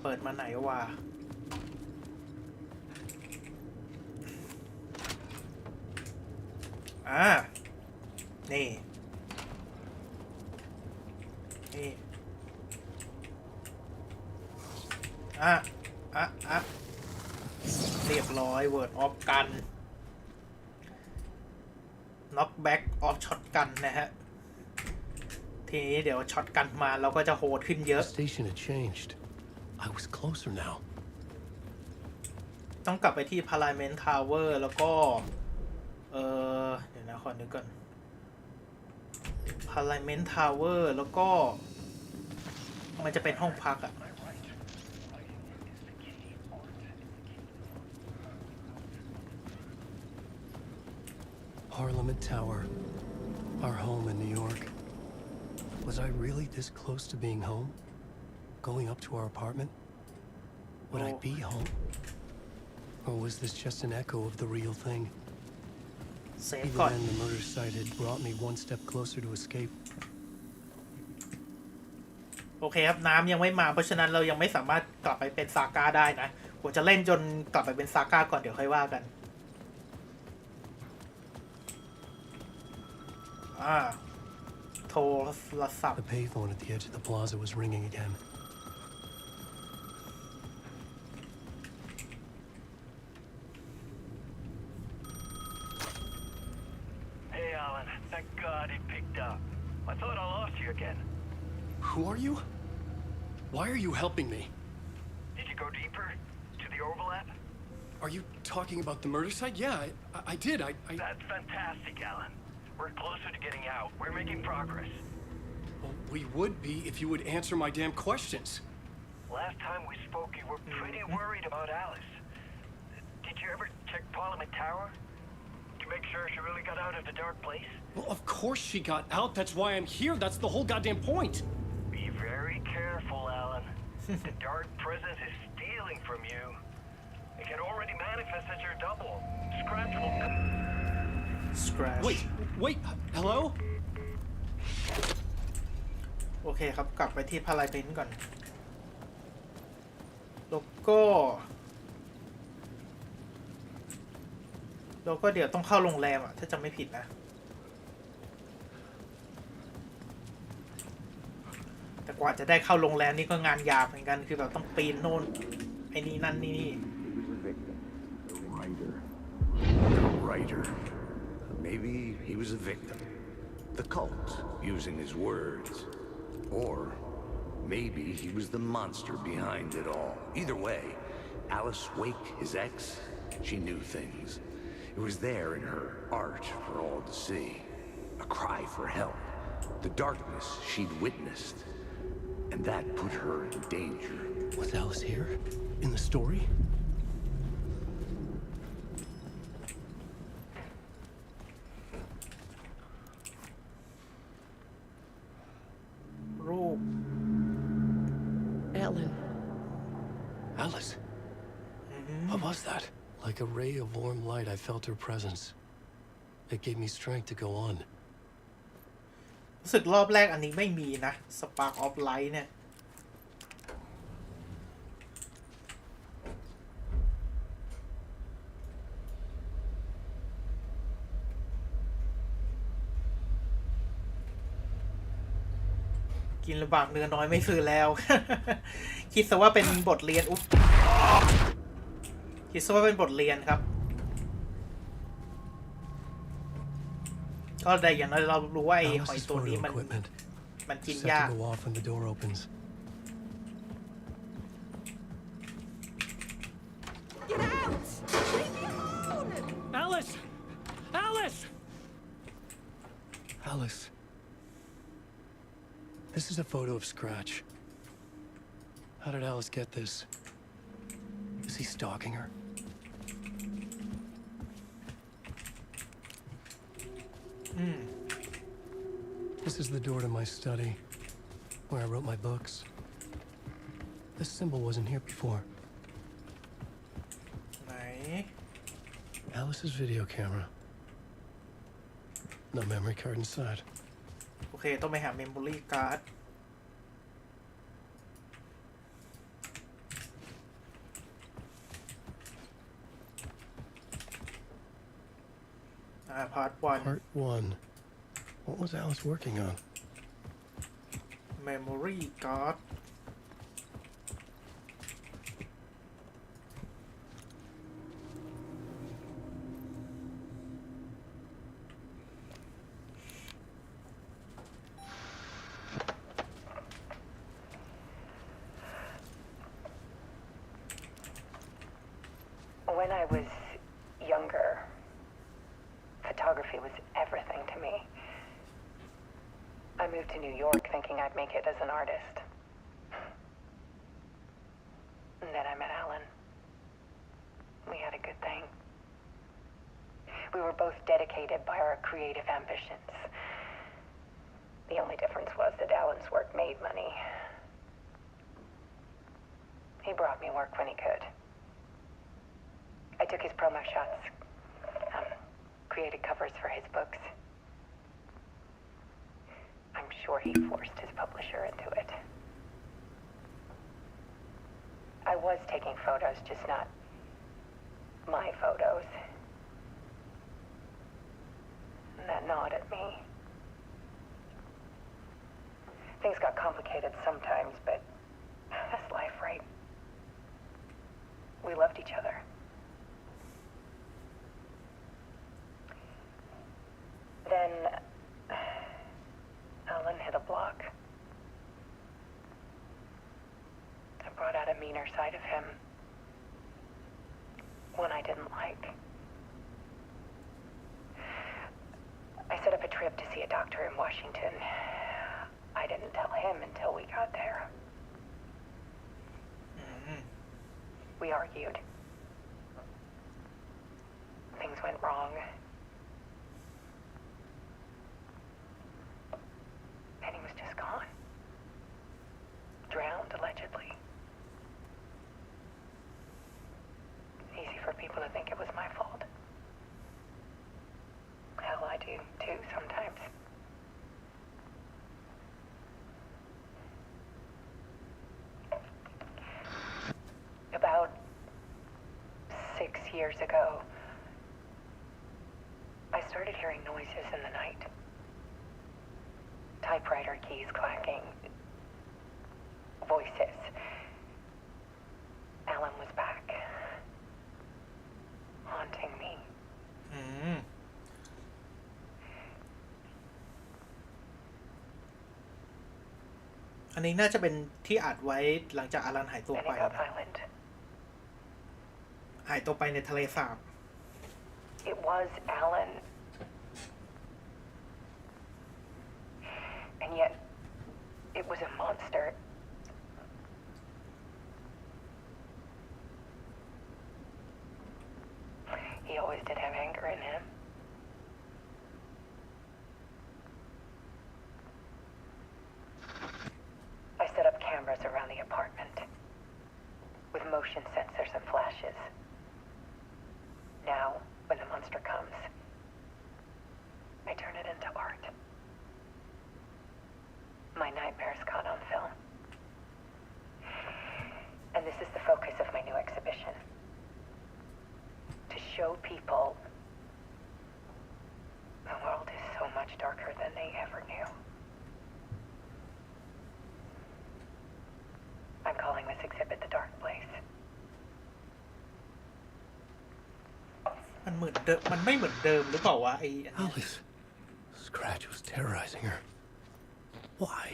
เปิดมาไหนวะนี่เรียบร้อย Word of Gun Knockback of Shotgun นะฮะทีนี้เดี๋ยวช็อตกันมาเราก็จะโหดขึ้นเยอะ The station had changed. I was closer now. ต้องกลับไปที่ Parliament Tower แล้วก็เดี๋ยวนะขอนึกก่อน Parliament Tower แล้วก็มันจะเป็นห้องพักอะ Parliament Tower, our home in New York. Was I really this close to being home? Going up to our apartment? Would I be home? Or was this just an echo of the real thing? Even then, the murder site had brought me one step closer to escape. โอเคครับน้ำยังไม่มาเพราะฉะนั้นเรายังไม่สามารถกลับไปเป็นซาก้าได้นะผมจะเล่นจนกลับไปเป็นซาก้าก่อนเดี๋ยวค่อยว่ากันโทรศัพท์ The payphone at the edge of the plaza was ringing again. Hey, Alan. Thank God he picked up. I thought I lost you again. Who are you? Why are you helping me? Did you go deeper to the overlap? Are you talking about the murder site? Yeah, I did. That's fantastic, Alan. We're closer to getting out. We're making progress. Well, we would be if you would answer my damn questions. Last time we spoke, you were pretty worried about Alice. Did you ever check Parliament Tower? To make sure she really got out of the dark place? Well, of course she got out. That's why I'm here. That's the whole goddamn point. Be very careful, Alan. The dark presence is stealing from you. It can already manifest as your double. Scratch will come. Scratch. Wait. Hello? โอเคครับกลับไปที่ Parliament ก่อนแล้วก็เดี๋ยวต้องเข้าโรงแรมถ้าจำไม่ผิดนะแต่กว่าจะได้เข้าโรงแรมนี่ก็งานยากเหมือนกันคือแบบต้องปีนโน่นไอ้นี่นั่นนี่ Writer. Maybe he was a victim. The cult, using his words. Or maybe he was the monster behind it all. Either way, Alice Wake, his ex, she knew things. It was there in her art for all to see. A cry for help. The darkness she'd witnessed. And that put her in danger. Was Alice here? In the story? Alan. Alice? What was that? Like a ray of warm light, I felt her presence. It gave me strength to go on. รู้สึกรอบแรกอันนี้ไม่มีนะ Spark of Light เนี่ยกินลำบากเนื้อน้อยไม่ซื้อแล้ว คิดซะว่าเป็นบทเรียนคิดซะว่าเป็นบทเรียนครับก็ได้อย่างน้อยเรารู้ว่าไอ้หอยตัวนี้มันกินยาก Alice! Alice! Alice. This is a photo of Scratch. How did Alice get this? Is he stalking her? This is the door to my study, where I wrote my books. This symbol wasn't here before. ไหน Alice's video camera. No memory card inside. โอเค ต้องไปหา memory card Part 1 Part 1. What was Alice working on? memory card When I was younger, photography was everything to me. I moved to New York thinking I'd make it as an artist. And then I met Alan. We had a good thing. We were both dedicated by our creative ambitions. The only difference was that Alan's work made money. He brought me work when he could. I took his promo shots, created covers for his books. I'm sure he forced his publisher into it. I was taking photos, just not my photos. And that gnawed at me. Things got complicated sometimes, but that's life, right? We loved each other. Then Alan hit a block. I brought out a meaner side of him. One I didn't like. I set up a trip to see a doctor in Washington. I didn't tell him until we got there. We argued. Things went wrong. And he was just gone. Drowned, allegedly. Easy for people to think it was my fault. Hell, I do, too, sometimes. About 6 years ago, I started hearing noises in the night. Typewriter keys clacking. Voices. Alan was back. Haunting me. อันนี้น่าจะเป็นที่อัดไว้หลังจากอารันหายตัวไป Then he got violent. หายตัวไปในทะเลสาบ It was Alan. And yet, it was a monster. He always did have anger in him. I set up cameras around the apartment with motion sensors and flashes. Now, when the monster comes, I turn it into art. My nightmares caught on film. And this is the focus of my new exhibition. To show people the world is so much darker than they ever knew. I'm calling this exhibit The Dark Place. มันเหมือนเดิมมันไม่เหมือนเดิมหรือเปล่าวะไอ้ Alice. Scratch was terrorizing her. Why?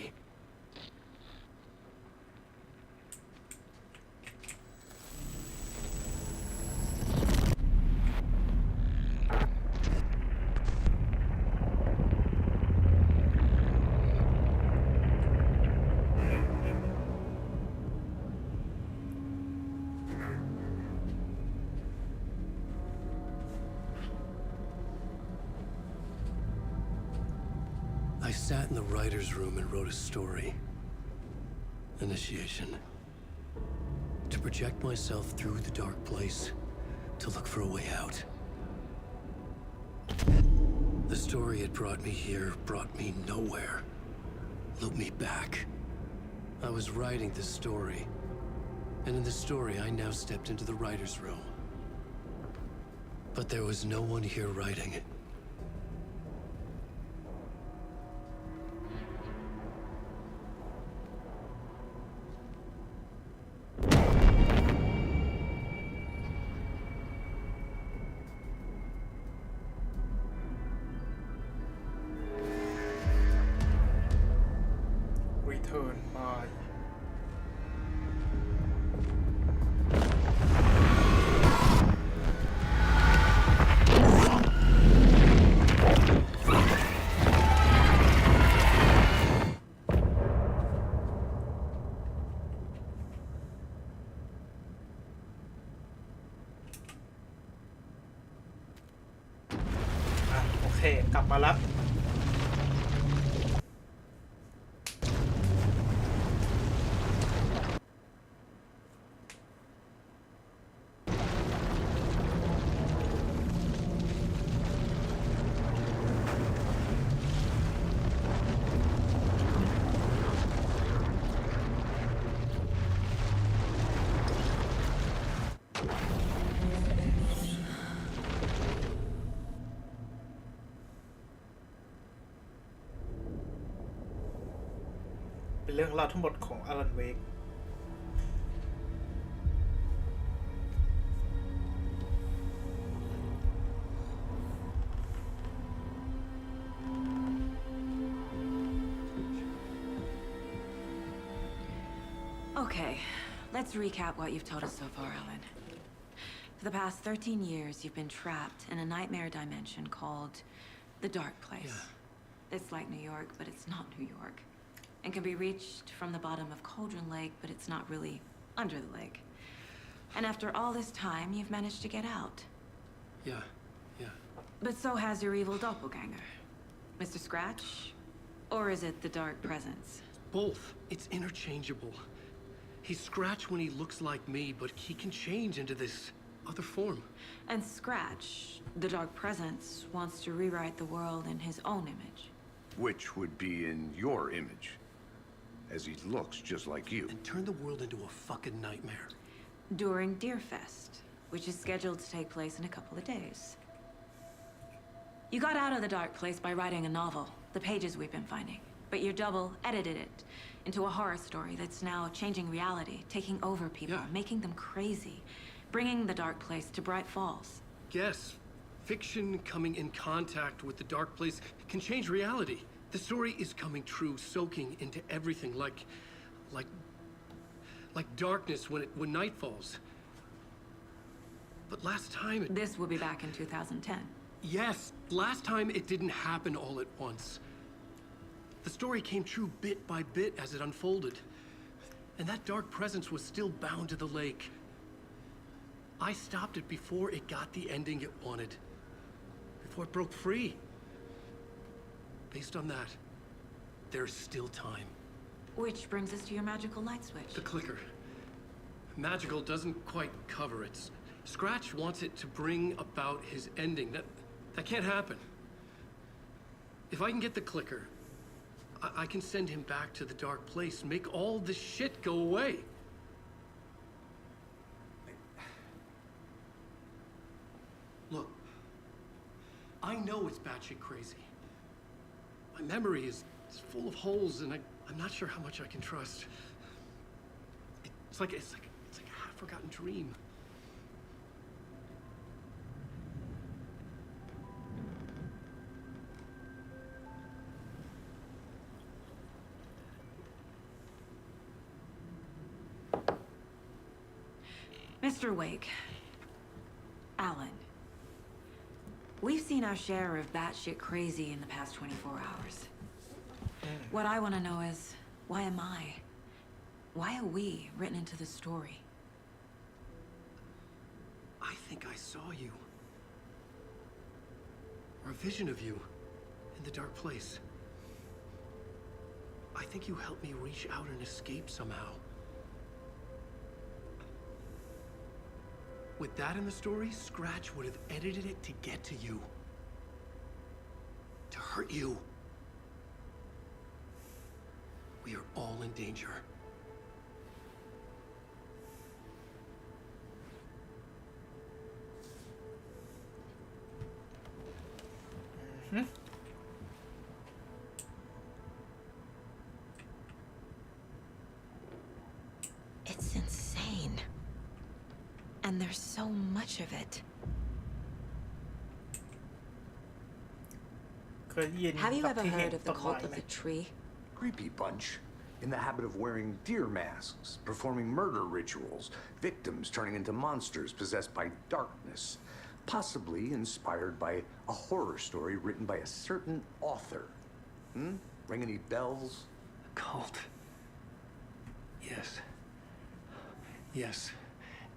sat in the writer's room and wrote a story. Initiation. To project myself through the dark place, to look for a way out. The story had brought me here, brought me nowhere. Looped me back. I was writing the story. And in the story, I now stepped into the writer's room. But there was no one here writing it. Return by โอเคกลับมาแล้ว เป็นเรื่องราวทั้งหมดของอลันเวก Okay, let's recap what you've told us so far, Alan. For the past 13 years, you've been trapped in a nightmare dimension called the Dark Place. Yeah. It's like New York, but it's not New York. And can be reached from the bottom of Cauldron Lake, but it's not really under the lake. And after all this time, you've managed to get out. Yeah. But so has your evil doppelganger. Mr. Scratch? Or is it the Dark Presence? Both. It's interchangeable. He's Scratch when he looks like me, but he can change into this other form. And Scratch, the Dark Presence, wants to rewrite the world in his own image. Which would be in your image. As he looks just like you. And turn the world into a fucking nightmare. During Deerfest, which is scheduled to take place in a couple of days. You got out of the Dark Place by writing a novel, the pages we've been finding. But your double edited it into a horror story that's now changing reality, taking over people, making them crazy, bringing the Dark Place to Bright Falls. Yes, fiction coming in contact with the Dark Place can change reality. The story is coming true, soaking into everything, like darkness when night falls. But last time This will be back in 2010. Yes, last time it didn't happen all at once. The story came true bit by bit as it unfolded. And that dark presence was still bound to the lake. I stopped it before it got the ending it wanted. Before it broke free. Based on that, there's still time. Which brings us to your magical light switch. The clicker. Magical doesn't quite cover it. Scratch wants it to bring about his ending. That can't happen. If I can get the clicker, I can send him back to the Dark Place, make all this shit go away. Look, I know it's batshit crazy. My memory is full of holes, and I'm not sure how much I can trust. It's like a half-forgotten dream. Mr. Wake, Alan, we've seen our share of batshit crazy in the past 24 hours. What I want to know is, why am I? Why are we written into the story? I think I saw you. Or a vision of you in the Dark Place. I think you helped me reach out and escape somehow. With that in the story, Scratch would have edited it to get to you. To hurt you. We are all in danger. It's insane. And there's so much of it. Have you ever heard of the cult of the tree? Creepy bunch. In the habit of wearing deer masks, performing murder rituals, victims turning into monsters possessed by darkness, possibly inspired by a horror story written by a certain author. Ring any bells? Cult. Yes. Yes.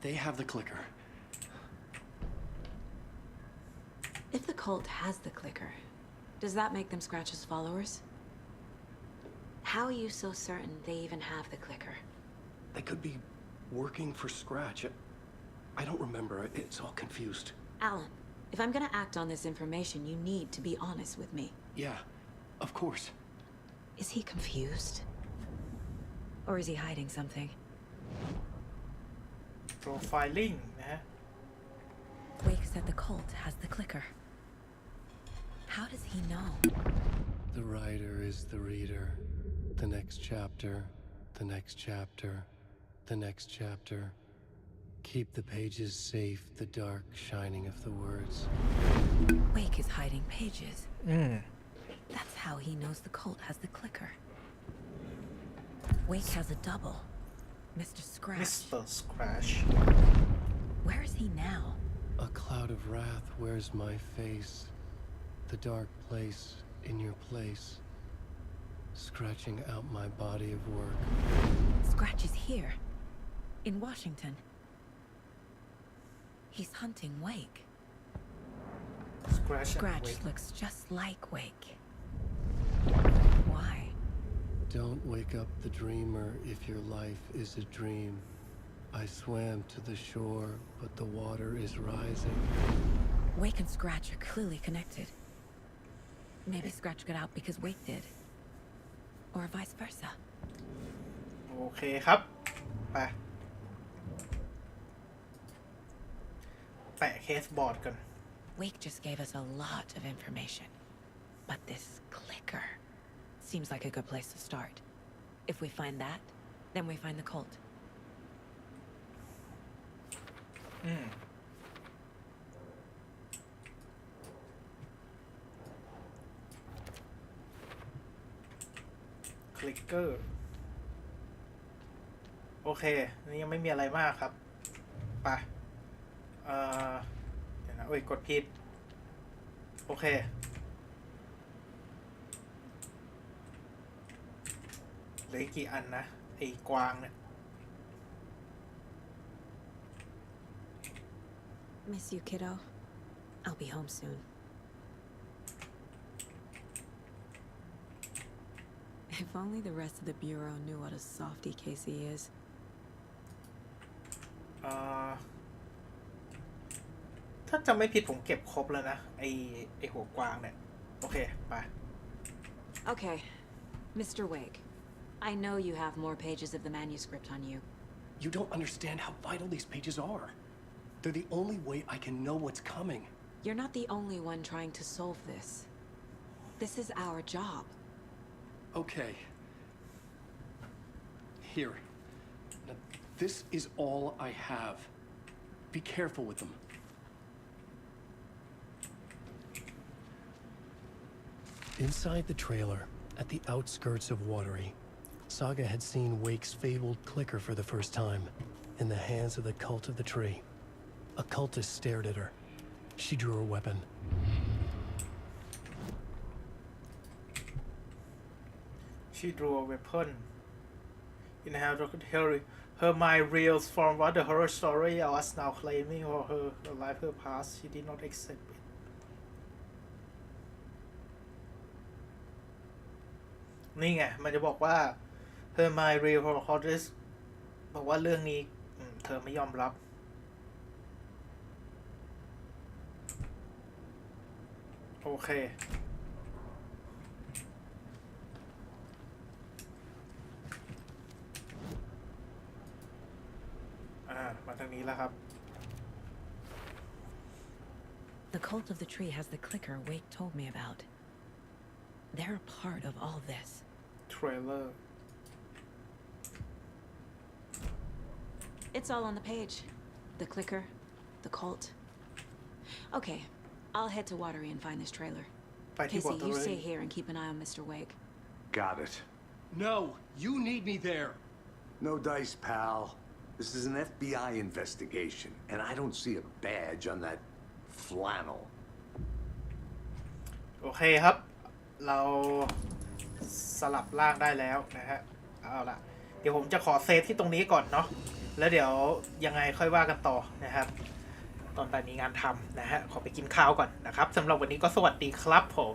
They have the clicker. If the cult has the clicker, does that make them Scratch's followers? How are you so certain they even have the clicker? They could be working for Scratch. I don't remember. It's all confused. Alan, if I'm gonna act on this information, you need to be honest with me. Yeah, of course. Is he confused? Or is he hiding something? Profiling นะฮะ Wake said the cult has the clicker. How does he know? The writer is the reader. The next chapter, the next chapter, the next chapter. Keep the pages safe, the dark shining of the words. Wake is hiding pages. That's how he knows the cult has the clicker. Wake has a double. Mr. Scratch. Mr. Scratch. Where is he now? A cloud of wrath wears my face. The dark place in your place. Scratching out my body of work. Scratch is here. In Washington. He's hunting Wake. Scratch looks just like Wake. Why? Don't wake up the dreamer if your life is a dream. I swam to the shore, but the water is rising. Wake and Scratch are clearly connected. Maybe Scratch got out because Wake did. Or vice versa. โอเคครับ ไป แปะเคสบอร์ดกัน Wake just gave us a lot of information. But this clicker seems like a good place to start. If we find that, then we find the cult.คลิกเกอร์ โอเค นี่ยังไม่มีอะไรมากครับ ไป เดี๋ยวนะโอ้ย กดผิด โอเค เหลืออีกกี่อันนะ ไอ้กวางเนี่ย Miss you, kiddo. I'll be home soon. If only the rest of the Bureau knew what a softy Casey is. ถ้าจำไม่ผิดผมเก็บครบแล้วนะ ไอ้หัวกวางเนี่ย โอเค ไป Okay, Mr. Wake. I know you have more pages of the manuscript on you. You don't understand how vital these pages are. They're the only way I can know what's coming. You're not the only one trying to solve this. This is our job. Okay. Here. Now, this is all I have. Be careful with them. Inside the trailer, at the outskirts of Watery, Saga had seen Wake's fabled clicker for the first time, in the hands of the cult of the tree. A cultist stared at her. She drew her weapon. She drew a weapon. In how to tell her mind reels from what the horror story was now claiming for her life, her past. She did not accept it. นี่ไงมันจะบอกว่า her my real holocaust บอกว่าเรื่องนี้เธอไม่ยอมรับโอเคมาทางนี้แล้วครับ The cult of the tree has the clicker Wake told me about. They're a part of all this. Trailer. It's all on the page. The clicker, the cult. Okay, I'll head to Watery and find this trailer. Casey, you stay here and keep an eye on Mr. Wake. Got it. No, you need me there. No dice, pal. This is an FBI investigation, and I don't see a badge on that flannel. โอเคครับเราสลับร่างได้แล้วนะฮะเอาล่ะเดี๋ยวผมจะขอเซฟที่ตรงนี้ก่อนเนาะแล้วเดี๋ยวยังไงค่อยว่ากันต่อนะครับตอนไปมีงานทำนะฮะขอไปกินข้าวก่อนนะครับสำหรับวันนี้ก็สวัสดีครับผม